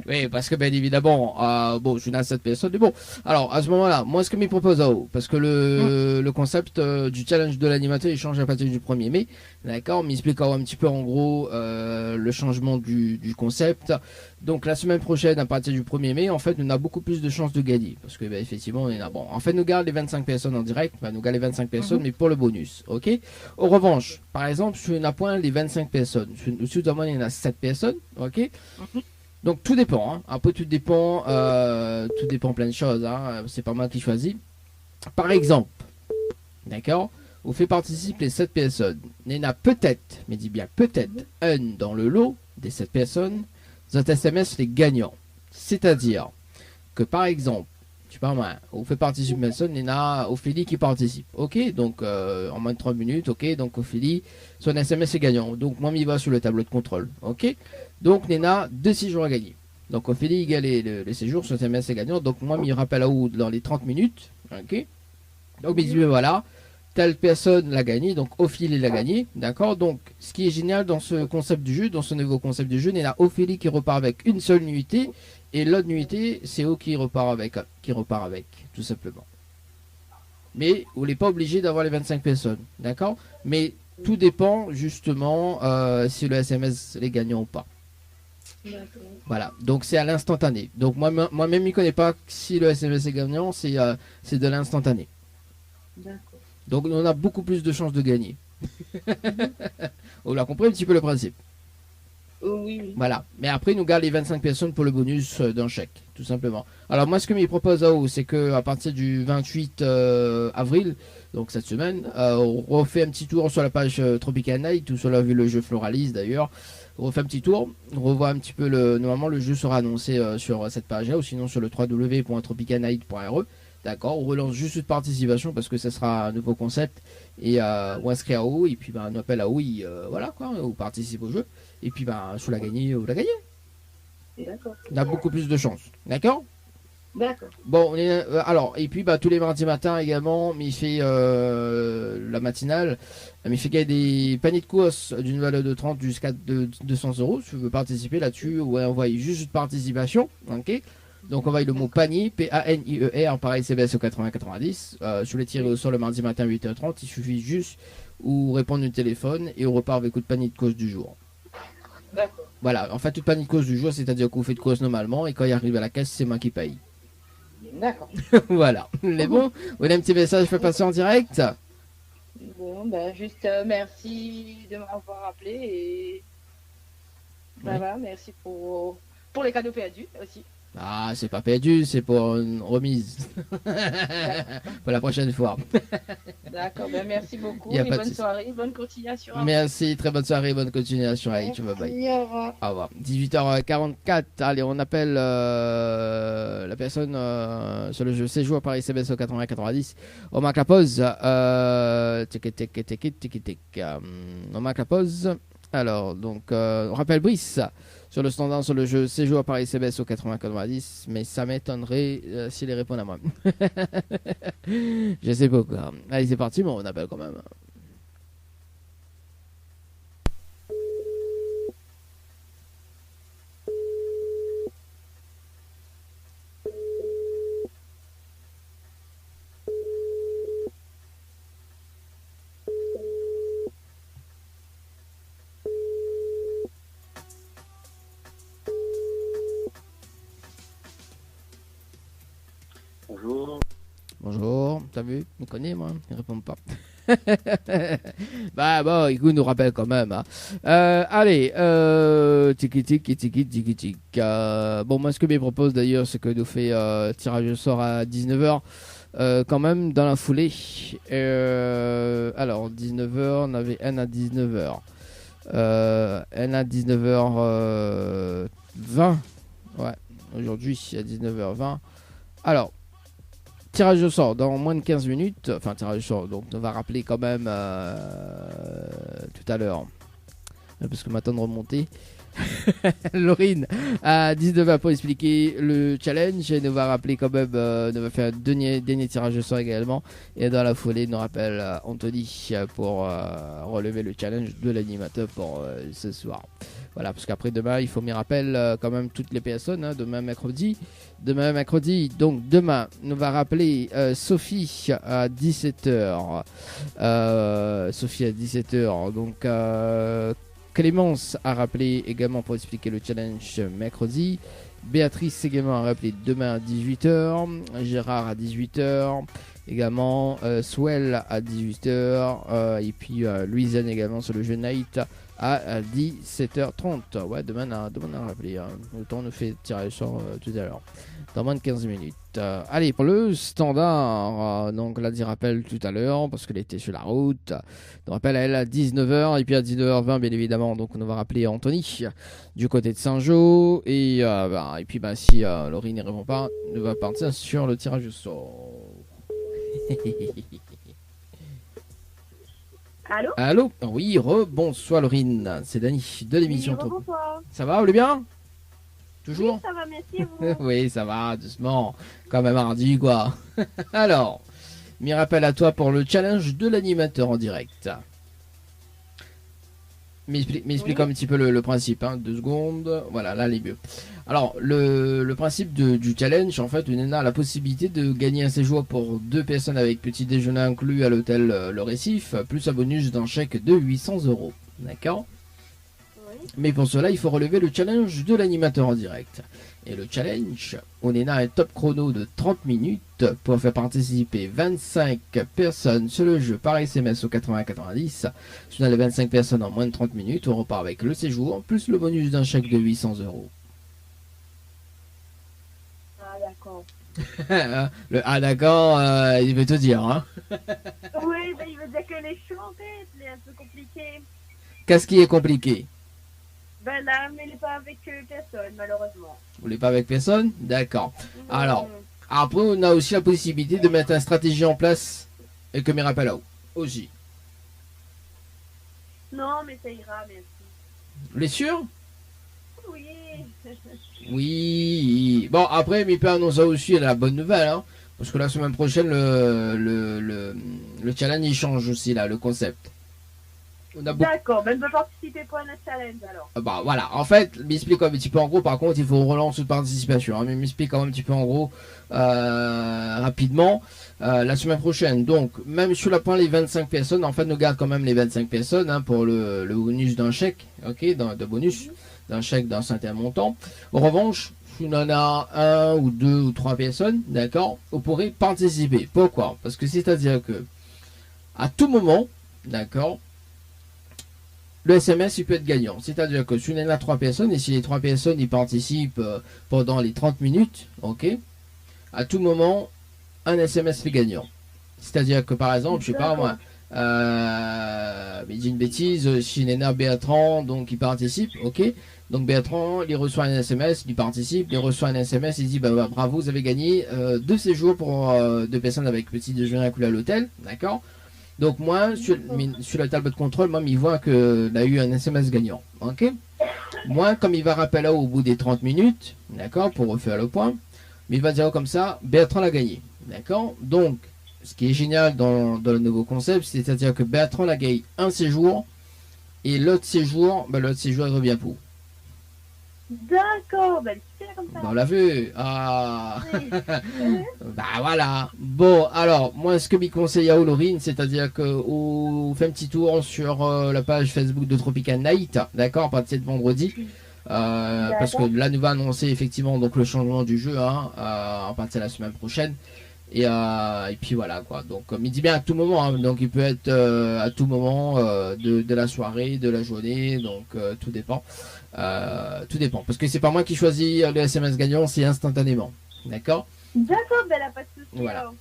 Oui, parce que bien évidemment, bon, je n'ai 7 personnes, mais bon. Alors, à ce moment-là, moi, ce que me propose parce que le concept du challenge de l'animateur, il change à partir du 1er mai, d'accord? M'expliquera un petit peu, en gros, le changement du concept. Donc, la semaine prochaine, à partir du 1er mai, en fait, on a beaucoup plus de chances de gagner. Parce que, ben, effectivement, on est là. Bon, en fait, nous garde les 25 personnes en direct, nous garde les 25 personnes, mais pour le bonus, ok? En revanche, par exemple, sur une point les 25 personnes, sur il y en a 7 personnes, ok? Donc tout dépend, hein. Après tout dépend plein de choses, hein. C'est pas moi qui choisis. Par exemple, d'accord, on fait participer les 7 personnes. Il y en a peut-être, mais dis bien peut-être, un dans le lot des 7 personnes, des SMS les gagnants. C'est-à-dire que par exemple, tu parles moi, on fait participer une personne, il y en a Ophélie qui participe. Ok, donc en moins de 3 minutes, ok, donc Ophélie, son SMS est gagnant. Donc moi, il va sur le tableau de contrôle. Ok, donc il y en a 2 séjours à gagner. Donc Ophélie, il gagne le séjour, son SMS est gagnant. Donc moi, il rappelle à où dans les 30 minutes. Ok, donc il dit, voilà, telle personne l'a gagné, donc Ophélie l'a gagné. D'accord, donc ce qui est génial dans ce concept du jeu, dans ce nouveau concept du jeu, il y en a Ophélie qui repart avec une seule nuitée. Et l'autre nuitée, c'est O qui repart avec, tout simplement. Mais vous n'êtes pas obligé d'avoir les 25 personnes, d'accord? Mais tout dépend justement si le SMS est gagnant ou pas. Voilà, donc c'est à l'instantané. Donc moi-même, je ne connais pas si le SMS est gagnant, c'est de l'instantané. Donc on a beaucoup plus de chances de gagner. On l'a compris un petit peu le principe. Oui. Voilà, mais après nous garde les 25 personnes pour le bonus d'un chèque, tout simplement. Alors moi ce que me propose c'est que à partir du 28 avril, donc cette semaine, on refait un petit tour sur la page Tropical Night, tout cela vu le jeu Floralis d'ailleurs. On refait un petit tour, on revoit un petit peu normalement le jeu sera annoncé sur cette page là ou sinon sur le www.tropicalnight.re. D'accord, on relance juste une participation parce que ça sera un nouveau concept et on inscrit à haut et puis on appelle à haut, voilà quoi, on participe au jeu. Et puis, sur la gagner, vous la gagnez. D'accord. On a beaucoup plus de chance. D'accord? D'accord. Bon, alors, et puis, tous les mardis matins également, il fait la matinale. Il fait gagner des paniers de course d'une valeur de 30 jusqu'à 200 €. Si vous veux participer là-dessus, ou envoyer juste une participation. Ok? Donc envoyez le mot panier, P-A-N-I-E-R, pareil CBS au 8090. Je voulais tirer au sort le mardi matin 8h30. Il suffit juste ou répondre au téléphone et on repart avec votre panier de cause du jour. D'accord. Voilà, en fait, toute panier de cause du jour, c'est-à-dire qu'on fait de cause normalement et quand il arrive à la caisse, c'est moi qui paye. D'accord. Voilà. Les bons, vous voulez un petit message, je peux passer en direct? Bon, ben juste merci de m'avoir appelé et voilà, merci pour les cadeaux perdus aussi. Ah, c'est pas perdu, c'est pour une remise. Pour la prochaine fois. D'accord, ben merci beaucoup Y a et pas de bonne souci. soirée, bonne continuation. Merci, très bonne soirée, bonne continuation. Allez, tu vas bye. Au revoir. 18h44. Allez, on appelle la personne sur le jeu séjour par SMS au 80-90. On marque la pause. On marque la pause. Alors, donc, on rappelle Brice sur le standard sur le jeu séjour par SMS au 80-90. Mais ça m'étonnerait s'il répond à moi. Je sais pas quoi. Allez, c'est parti, mais on appelle quand même. Bonjour. Bonjour, t'as vu? Il me connaît, moi. Il répond pas. Bah bon, écoute, nous rappelle quand même. Hein. Allez, tiki tiki tiki tiki tiki. Bon, moi, ce que je propose d'ailleurs, c'est que nous fait tirage au sort à 19h. Quand même, dans la foulée. Alors, 19h, on avait N à 19h. N à 19h20. Ouais, aujourd'hui, à 19h20. Alors, tirage au sort dans moins de 15 minutes. Enfin, tirage au sort, donc on va rappeler quand même tout à l'heure. Parce que maintenant de remonter. Laurine à 19h pour expliquer le challenge. Et nous va rappeler quand même, nous va faire un dernier tirage au sort également. Et dans la foulée, nous rappelle Anthony pour relever le challenge de l'animateur pour ce soir. Voilà, parce qu'après demain, il faut m'y rappeler quand même toutes les personnes. Hein, demain mercredi, donc demain, nous va rappeler Sophie à 17h. Sophie à 17h. Donc Clémence a rappelé également pour expliquer le challenge mercredi. Béatrice également a rappelé demain à 18h. Gérard à 18h. Également Swell à 18h. Et puis Louisanne également sur le jeu Night à 17h30. Ouais, demain on a rappelé. Hein. Le temps nous fait tirer sur tout à l'heure. Dans moins de 15 minutes. Allez, pour le standard, donc là, dit rappel tout à l'heure, parce qu'elle était sur la route. On rappelle à elle à 19h, et puis à 19h20, bien évidemment, donc on va rappeler Anthony, du côté de Saint-Jean. Et puis, si Laurie n'y répond pas, on va partir sur le tirage au sort. Allô? Allô? Oui, bonsoir Laurine, c'est Dani de l'émission. Oui, bonsoir. Ça va, vous allez bien? Toujours? Oui, ça va, merci vous. Oui, ça va, doucement. Quand même mardi, quoi. Alors, m'y rappelle à toi pour le challenge de l'animateur en direct. M'explique un petit peu le principe, hein. 2 secondes. Voilà, là, les mieux. Alors, le principe du challenge, en fait, on a la possibilité de gagner un séjour pour 2 personnes avec petit déjeuner inclus à l'hôtel Le Récif, plus un bonus d'un chèque de 800 €. D'accord? Mais pour cela, il faut relever le challenge de l'animateur en direct. Et le challenge, on est là un top chrono de 30 minutes pour faire participer 25 personnes sur le jeu par SMS au 80-90. Si on a les 25 personnes en moins de 30 minutes, on repart avec le séjour, plus le bonus d'un chèque de 800 €. Ah, d'accord. Ah d'accord, il veut te dire. Hein. Oui, il veut dire que les chanter, c'est un peu compliqué. Qu'est-ce qui est compliqué? Ben là, mais il n'est pas avec personne, malheureusement. Vous voulez pas avec personne? D'accord. Alors, après, on a aussi la possibilité de mettre une stratégie en place et que mes rappels aussi. Non, mais ça ira, merci. Vous êtes sûr? Oui. Oui. Bon, après, mi peut annoncer aussi la bonne nouvelle, hein, parce que la semaine prochaine, le challenge, il change aussi, là, le concept. D'accord, ben je peux participer pour un challenge alors. Bah voilà, en fait, m'explique un petit peu en gros, par contre, il faut relancer de participation. Hein, mais m'explique un petit peu en gros, rapidement, la semaine prochaine. Donc, même sur la point les 25 personnes, en fait, nous garde quand même les 25 personnes hein, pour le bonus d'un chèque, ok, de bonus, d'un chèque d'un certain montant. En revanche, si on en a un ou deux ou trois personnes, d'accord, vous pourrez participer. Pourquoi? Parce que c'est-à-dire que, à tout moment, d'accord, le SMS il peut être gagnant. C'est-à-dire que si on en a 3 personnes et si les 3 personnes y participent pendant les 30 minutes, ok, à tout moment, un SMS fait gagnant. C'est-à-dire que par exemple, je sais pas moi, mais dis une bêtise, si on en a Bertrand, donc il participe, ok, donc Bertrand, il reçoit un SMS, il participe, il reçoit un SMS, il dit bah, bravo, vous avez gagné 2 séjours pour 2 personnes avec petit déjeuner inclus à l'hôtel, d'accord. Donc moi, sur la table de contrôle, moi, il voit qu'il a eu un SMS gagnant. Ok. Moi, comme il va rappeler au bout des 30 minutes, d'accord, pour refaire le point, mais il va dire comme ça, Bertrand l'a gagné. D'accord. Donc, ce qui est génial dans le nouveau concept, c'est-à-dire que Bertrand l'a gagné un séjour, et l'autre séjour, il revient pour. D'accord, ben super comme ça. On l'a vu. Ah. Bah voilà. Bon, alors, moi, ce que je conseille à Olorine, c'est-à-dire que on fait un petit tour sur la page Facebook de Tropical Night, d'accord, à partir de vendredi. Parce que là, nous va annoncer effectivement donc le changement du jeu hein, à partir de la semaine prochaine. Et puis voilà quoi. Donc, il dit bien à tout moment. Hein, donc, il peut être à tout moment de la soirée, de la journée. Donc, tout dépend. Tout dépend. Parce que c'est pas moi qui choisis le SMS gagnant, c'est instantanément. D'accord? D'accord, ben là, pas de soucis. Voilà.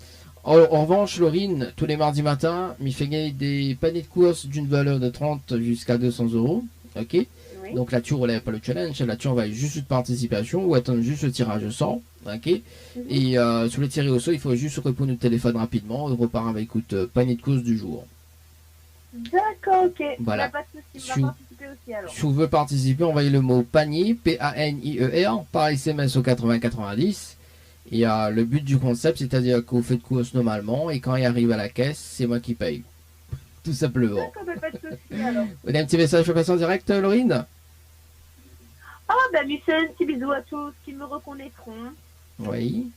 En revanche, Laurine, tous les mardis matins, il fait gagner des paniers de courses d'une valeur de 30 jusqu'à 200 euros. Ok? Oui. Donc là, tu relèves pas le challenge. Là, tu envoies juste une participation ou attendre juste le tirage au sort. Ok? Et sur le tirage au sort, il faut juste répondre au téléphone rapidement. On repart avec panier de courses du jour. D'accord, ok. Voilà. Pas de soucis. On va participer aussi alors. Si vous voulez participer, envoyez le mot panier, P-A-N-I-E-R, par SMS au 8090. Et le but du concept, c'est-à-dire que vous faites course normalement et quand il arrive à la caisse, c'est moi qui paye. Tout simplement. D'accord, ben pas de soucis alors. Vous avez un petit message pour passer en direct, Laurine? Ah, ben lui, un petit bisou à tous qui me reconnaîtront. Oui.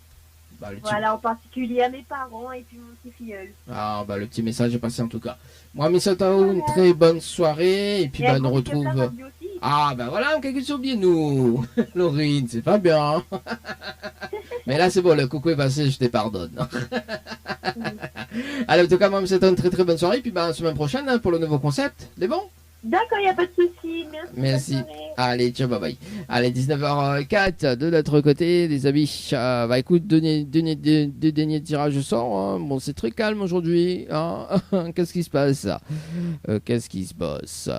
Voilà, en particulier à mes parents et puis mon petit filleul. Ah, le petit message est passé en tout cas. Moi, mes souhaite à vous une très bonne soirée et puis on nous retrouve. Ah, voilà, on quelque chose oublié nous. Laurine, c'est pas bien. Mais là, c'est bon, le coucou est passé, je te pardonne. Allez, en tout cas, moi, c'est une très très bonne soirée. Et puis, la semaine prochaine hein, pour le nouveau concept. C'est bon? D'accord, il n'y a pas de souci. Merci. Allez, ciao, bye bye. Allez, 19h04 de notre côté, les amis. Écoute, dernier tirage au sort. Hein. Bon, c'est très calme aujourd'hui. Hein. Qu'est-ce qui se passe Qu'est-ce qui se passe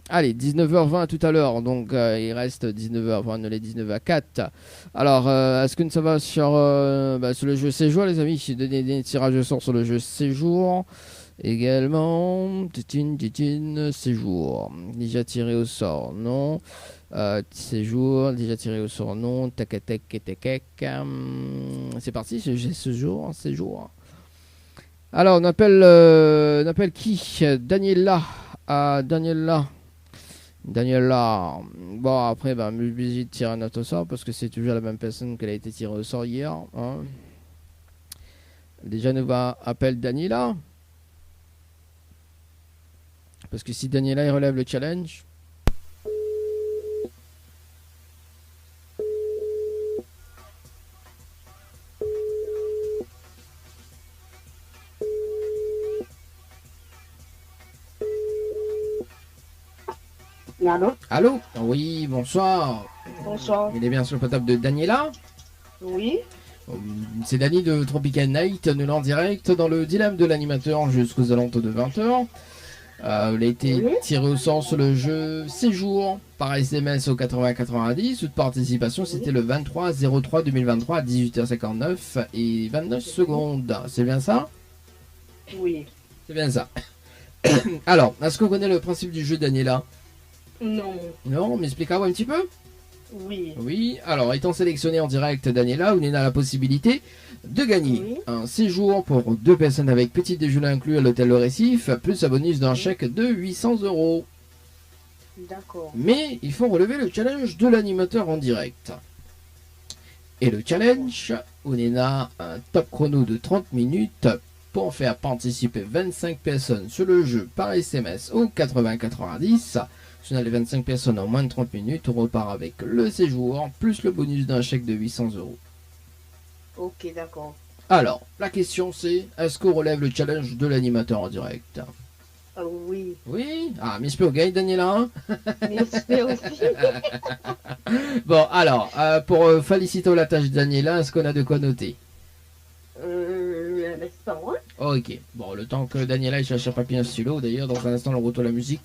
Allez, 19h20 tout à l'heure. Donc, il reste 19h20, les 19h04. Alors, est-ce que ça va sur le jeu séjour, les amis? J'ai donné des tirages au sort sur le jeu séjour. Également, séjour, déjà tiré au sort, non. Séjour, déjà tiré au sort, non. Tac. C'est parti, séjour. Alors, on appelle qui? Daniela. Bon, après, je suis obligé de tirer un autre sort parce que c'est toujours la même personne qu'elle a été tirée au sort hier. Hein. Déjà, nous va appeler Daniela. Parce que si Daniela il relève le challenge. Allô? Allô? Oui, bonsoir. Bonsoir. Il est bien sur le portable de Daniela? Oui. C'est Dani de Tropical Night, nous en direct dans le dilemme de l'animateur jusqu'aux alentours de 20h. Il a été tiré au sort sur le jeu Séjour par SMS au 8090. Toute participation, c'était le 23/03/2023 à 18h59 et 29 secondes. C'est bien ça? Oui. C'est bien ça. Alors, est-ce qu'on connaît le principe du jeu, Daniela? Non. Non, m'expliquez-moi un petit peu? Oui. Oui, alors étant sélectionné en direct, Daniela, on a la possibilité de gagner un séjour pour 2 personnes avec petit déjeuner inclus à l'hôtel Le Récif, plus un bonus d'un chèque de 800 €. D'accord. Mais il faut relever le challenge de l'animateur en direct. Et le challenge, on a un top chrono de 30 minutes pour faire participer 25 personnes sur le jeu par SMS au 80-90. Si on a les 25 personnes en moins de 30 minutes, on repart avec le séjour, plus le bonus d'un chèque de 800 €. Ok, d'accord. Alors, la question c'est, est-ce qu'on relève le challenge de l'animateur en direct? Oui. Oui. Ah, Miss Pio gagne, Daniela. J'espère aussi. Bon, alors, pour féliciter la tâche de Daniela, est-ce qu'on a de quoi noter? Un instant, hein. Ok. Bon, le temps que Daniela cherche un papier et un stylo, d'ailleurs, dans un instant, le retour de la musique.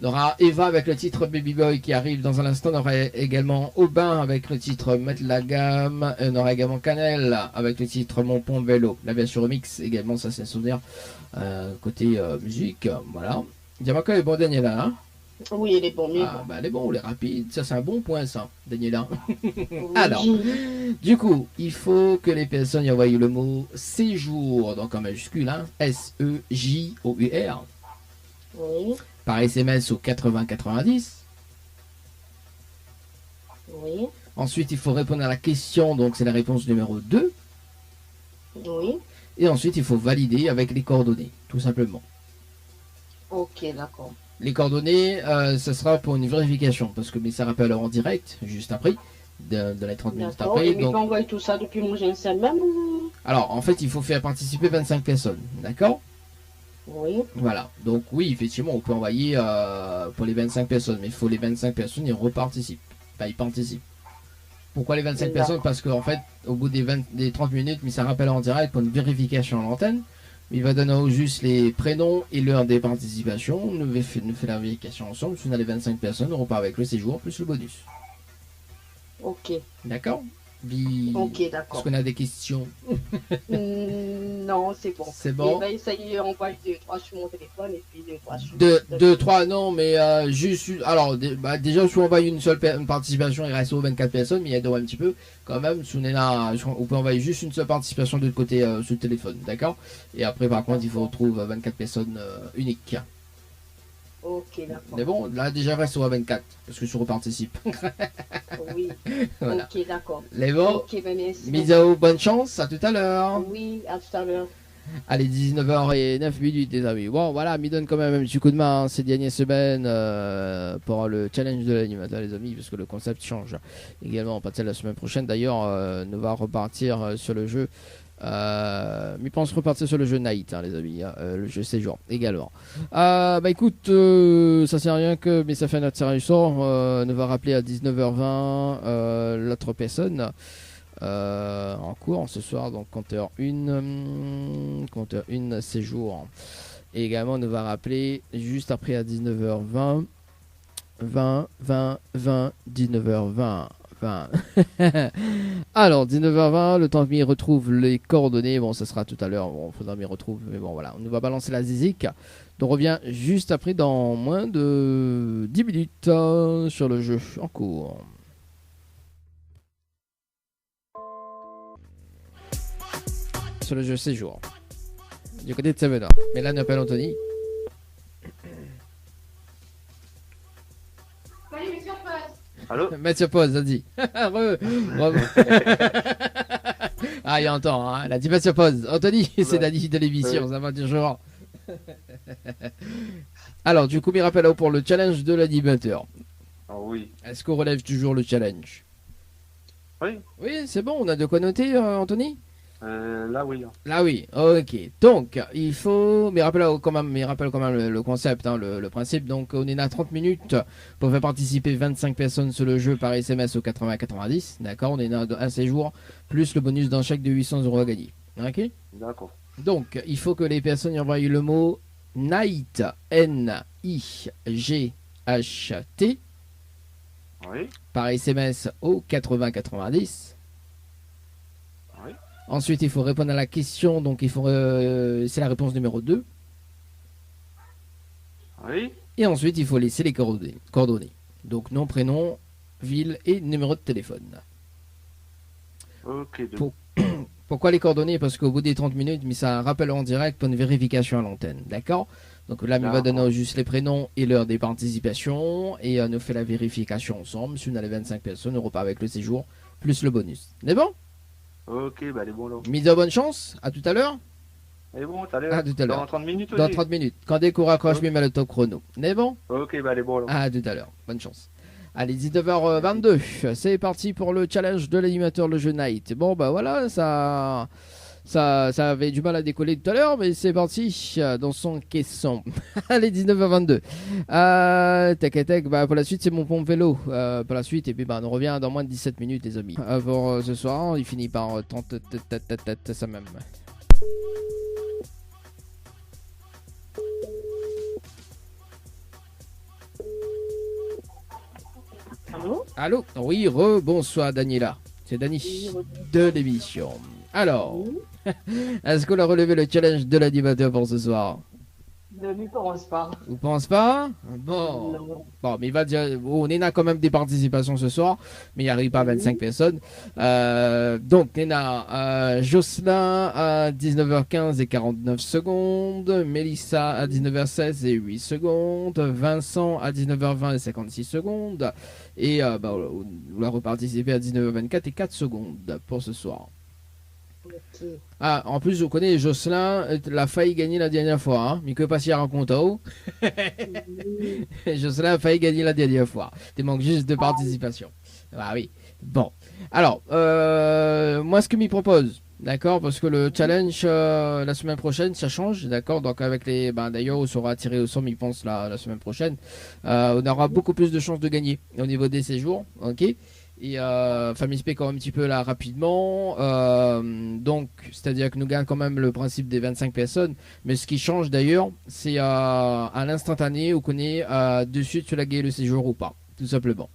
On aura Eva avec le titre Baby Boy qui arrive dans un instant. On aura également Aubin avec le titre Mettre la gamme. On aura également Canel avec le titre Mon pont vélo. La version remix également, ça c'est un souvenir. Côté musique, voilà. Diamaka est bon, Daniela, hein? Oui, elle est bon, mais bah, elle est bon, elle est rapide. Ça, c'est un bon point, ça, Daniela. Alors, du coup, il faut que les personnes y envoient le mot séjour, donc en majuscule, hein, S-E-J-O-U-R. Oui. Par SMS au 80-90. Oui. Ensuite, il faut répondre à la question, donc c'est la réponse numéro 2. Oui. Et ensuite, il faut valider avec les coordonnées, tout simplement. Ok, d'accord. Les coordonnées, ça sera pour une vérification, parce que mais ça rappelle en direct, juste après, de les 30 minutes D'accord. après. Et mais Donc... quand on voit tout ça depuis mon GSM même ou... Alors, en fait, il faut faire participer 25 personnes, d'accord? Oui. Voilà, donc oui, effectivement, on peut envoyer pour les 25 personnes, mais il faut les 25 personnes, ils reparticipent. Enfin, ils participent. Pourquoi les 25 personnes? Parce qu'en fait, au bout des 30 minutes, mais ça rappelle en direct pour une vérification à l'antenne. Il va donner juste les prénoms et l'heure des participations. Nous fait la vérification ensemble. Si on a les 25 personnes, on repart avec le séjour plus le bonus. Ok. D'accord? Ok, d'accord. Est-ce qu'on a des questions? Non, c'est bon. C'est bon. Et ben, ça y est, on voit 2-3 sur mon téléphone et puis 2-3 sur... 2-3 non, mais juste... Alors, déjà, si on envoie une seule participation, il reste aux 24 personnes, mais il y a un petit peu, quand même. Si on peut envoyer juste une seule participation de l'autre côté sur le téléphone, d'accord? Et après, par contre, il faut retrouver 24 personnes uniques. Ok, d'accord. Mais bon, là, déjà, reste aux 24, parce que je reparticipe. Oui. Voilà. Ok, d'accord. Les bons. Ok, ben merci. Misao, bonne chance, à tout à l'heure. Oui, à tout à l'heure. Allez, 19h09 les amis. Bon, voilà, me donne quand même un petit coup de main ces dernières semaines pour le challenge de l'animateur, les amis, parce que le concept change également. On passe la semaine prochaine. D'ailleurs, nous va repartir sur le jeu. Mais pense repartir sur le jeu Night, hein, les amis, hein, le jeu séjour également. Bah écoute, ça sert à rien que, mais ça fait notre série sort. Nous va rappeler à 19h20 l'autre personne en cours ce soir, donc compteur 1 séjour. Et également, nous va rappeler juste après à 19h20, 19h20. Alors 19h20, le temps que m'y retrouve les coordonnées, bon ça sera tout à l'heure, bon faudra m'y retrouver, mais bon voilà, on nous va balancer la zizik. Donc on revient juste après dans moins de 10 minutes sur le jeu en cours. Sur le jeu séjour du côté de Seven. Mais là on appelle Anthony. Allô? Mathieu pause, vas-y. Ah, il entend, hein. Elle a dit Mathieu pause. Anthony, c'est Dani de l'émission, ça va toujours. Alors, du coup, il rappelle pour le challenge de l'animateur. Oh oui. Est-ce qu'on relève toujours le challenge? Oui. Oui, c'est bon, on a de quoi noter, Anthony? Là oui. Là oui, ok. Donc, il faut... Mais rappelle quand même le concept, hein, le principe. Donc, on est à 30 minutes pour faire participer 25 personnes sur le jeu par SMS au 80-90. D'accord? On est à un séjour, plus le bonus d'un chèque de 800 € à gagner. Ok? D'accord. Donc, il faut que les personnes y envoient le mot Night, N-I-G-H-T, oui, par SMS au 80-90. Oui. Ensuite, il faut répondre à la question, donc il faut c'est la réponse numéro 2. Oui. Et ensuite, il faut laisser les coordonnées. Donc, nom, prénom, ville et numéro de téléphone. Ok, Pourquoi les coordonnées? Parce qu'au bout des 30 minutes, mais ça rappelle en direct pour une vérification à l'antenne. D'accord? Donc là, il va donner juste les prénoms et l'heure des participations et nous fait la vérification ensemble. Si on a les 25 personnes, on repart avec le séjour plus le bonus. C'est bon? Ok, bah elle est bon là. Mise à bonne chance. À tout à l'heure. Elle est bon, tout à l'heure. À tout à l'heure. Dans 30 minutes aussi. Dans 30 minutes. Quand dès qu'on raccroche, mets le top chrono. C'est bon? Ok, bah elle est bon là. À tout à l'heure. Bonne chance. Allez, 19h22. C'est parti pour le challenge de l'animateur le jeu Night. Bon, bah voilà, ça avait du mal à décoller tout à l'heure, mais c'est parti dans son caisson. Allez, 19h22. Tac, bah pour la suite, c'est mon pompe vélo. Pour la suite, et puis bah on revient dans moins de 17 minutes, les amis. Pour ce soir, il finit par 30 ça même. Allô? Oui, bonsoir Daniela. C'est Dani de l'émission. Alors, est-ce qu'on a relevé le challenge de l'animateur pour ce soir? Ne lui pense pas. Vous pensez pas? Bon. Bon, mais il va dire, on a quand même des participations ce soir, mais il n'y arrive pas à 25 personnes. Donc, on a Jocelyn à 19h15 et 49 secondes, Mélissa à 19h16 et 8 secondes, Vincent à 19h20 et 56 secondes, et on va reparticiper à 19h24 et 4 secondes pour ce soir. Ah, en plus, je connais Jocelyn, l'a failli gagner la dernière fois, hein, mais que pas si raconte haut. Jocelyn a failli gagner la dernière fois. Tu manques juste de participation. Ah oui. Bon. Alors, moi, ce que m'y propose, d'accord, parce que le challenge la semaine prochaine, ça change, d'accord. Donc avec les, d'ailleurs, on sera tiré au sort, mais je pense la semaine prochaine, on aura beaucoup plus de chances de gagner au niveau des séjours, ok. Et m'explique quand même un petit peu là rapidement. Donc, c'est-à-dire que nous gagnons quand même le principe des 25 personnes. Mais ce qui change d'ailleurs, c'est à l'instantané où on est de suite sur la gagner le séjour ou pas, tout simplement.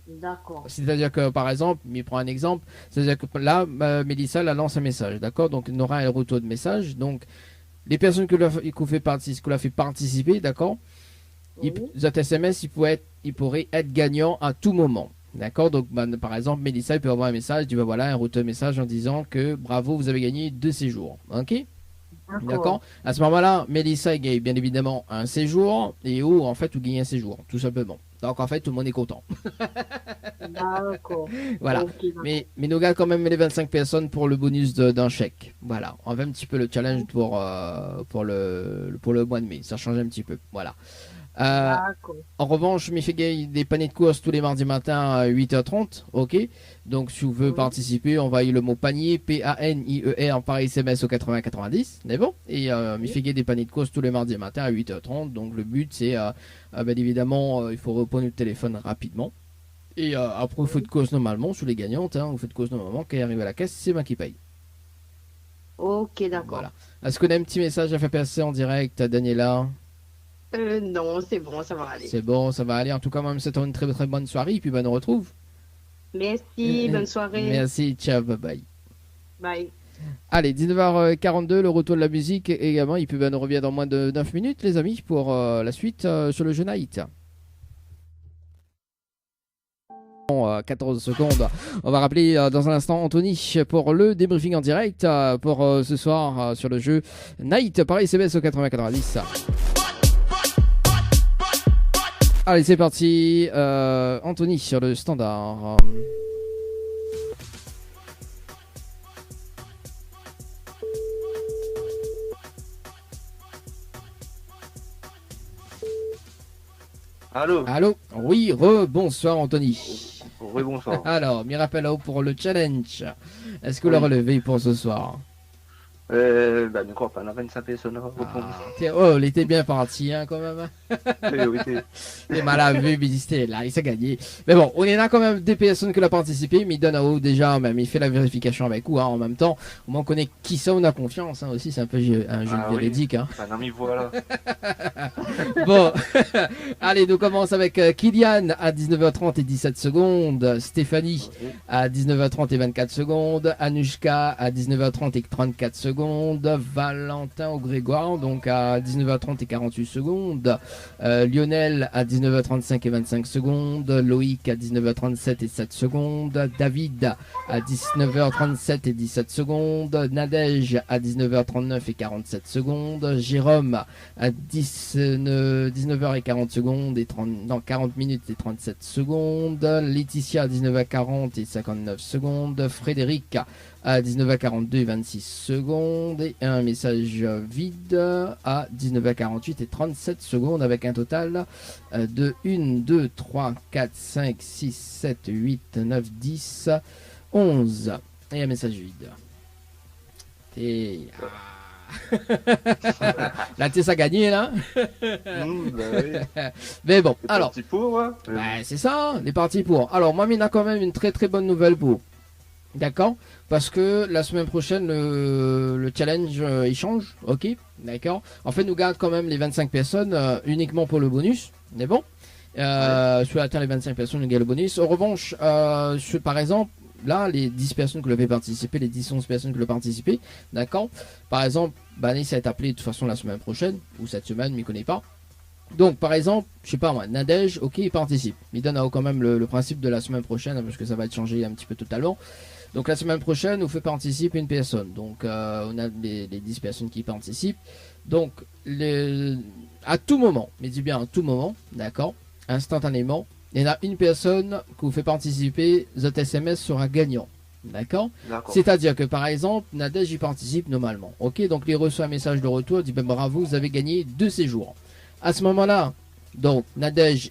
D'accord. C'est-à-dire que par exemple, il prend un exemple, c'est-à-dire que là, Mélissa la lance un message, d'accord. Donc, on aura un retour de message. Donc, les personnes qu'on l'a fait participer, d'accord. Cet SMS, il pourrait être gagnant à tout moment. D'accord. Donc, par exemple, Mélissa, il peut avoir un message, il dit voilà, un retour de message en disant que bravo, vous avez gagné 2 séjours. Ok. D'accord. À ce moment-là, Mélissa, il gagne bien évidemment un séjour et en fait, vous gagnez un séjour, tout simplement. Donc, en fait, tout le monde est content. D'accord. Voilà. Okay, mais nous gagnons quand même les 25 personnes pour le bonus d'un chèque. Voilà. On va un petit peu le challenge pour le mois de mai. Ça change un petit peu. Voilà. En revanche, je me fais des paniers de courses tous les mardis matins à 8h30, ok. Donc si vous voulez participer, envoyez le mot panier, P-A-N-I-E-R par SMS au 80-90, c'est bon. Et me fait des paniers de courses tous les mardis matins à 8h30. Donc le but c'est, bien évidemment, il faut répondre au téléphone rapidement. Et après vous faites cause normalement sous les gagnantes, vous faites cause normalement, quand il arrive à la caisse, c'est moi qui paye. Ok, d'accord. Voilà. Est-ce qu'on a un petit message à faire passer en direct à Daniela? Non, c'est bon, ça va aller. C'est bon, ça va aller. En tout cas, même, c'est une très très bonne soirée. Et puis, on retrouve. Merci, bonne soirée. Merci, ciao, bye bye. Bye. Allez, 19h42, le retour de la musique également. Et puis, on revient dans moins de 9 minutes, les amis, pour la suite sur le jeu Night. 14 secondes. On va rappeler dans un instant Anthony pour le débriefing en direct pour ce soir sur le jeu Night par SMS au 80-90. Allez, c'est parti. Anthony sur le standard. Allô? Allô? Oui, bonsoir Anthony. Bonsoir. Alors, m'y rappelle pour le challenge. Est-ce que vous le relevez pour ce soir? Ne crois pas, on a 25 personnes. Il était bien parti, quand même. Oui, t'es mal à vue, mais c'était là, il s'est gagné. Mais bon, on est là quand même des personnes qui l'ont participé, mais il donne à vous déjà, même il fait la vérification avec vous, en même temps. Au moins on connaît qui ça, on a confiance, aussi, c'est un peu un jeu véridique. Oui. Voilà. Bon, allez, nous commence avec Kylian à 19h30 et 17 secondes, Stéphanie à 19h30 et 24 secondes, Anushka à 19h30 et 34 secondes. secondes. Valentin au Grégoire, donc à 19h30 et 48 secondes. Lionel à 19h35 et 25 secondes. Loïc à 19h37 et 7 secondes. David à 19h37 et 17 secondes. Nadège à 19h39 et 47 secondes. Jérôme à 19h et 40 secondes et 40 minutes et 37 secondes. Laetitia à 19h40 et 59 secondes. Frédéric à 19h42 et 26 secondes. Et un message vide à 19h48 et 37 secondes avec un total de 1, 2, 3, 4, 5, 6, 7, 8, 9, 10, 11. Et un message vide. Et... Là, tu sais, ça a gagné, là. Mais bon, les alors. Pour, hein. C'est ça, les partis pour. Alors, moi, il y a quand même une très très bonne nouvelle pour. D'accord? Parce que la semaine prochaine, le challenge, il change. Ok? D'accord? En fait, nous garde quand même les 25 personnes uniquement pour le bonus. Mais bon. Si on atteint les 25 personnes, nous gagne le bonus. En revanche, par exemple, là, les 10 personnes qui avaient participé, les 10-11 personnes qui ont participé, d'accord? Par exemple, Banis a été appelé de toute façon la semaine prochaine, ou cette semaine, mais il ne connaît pas. Donc, par exemple, je sais pas moi, Nadège, ok, il participe. Il donne quand même le principe de la semaine prochaine, parce que ça va être changé un petit peu totalement. Donc, la semaine prochaine, on fait participer une personne. Donc, on a les 10 personnes qui participent. Donc, à tout moment, mais dis bien à tout moment, d'accord, instantanément, il y en a une personne qui vous fait participer, votre SMS sera gagnant. D'accord? C'est-à-dire que par exemple, Nadège y participe normalement. Ok, donc il reçoit un message de retour, il dit ben bravo, vous avez gagné 2 séjours. À ce moment-là, donc Nadège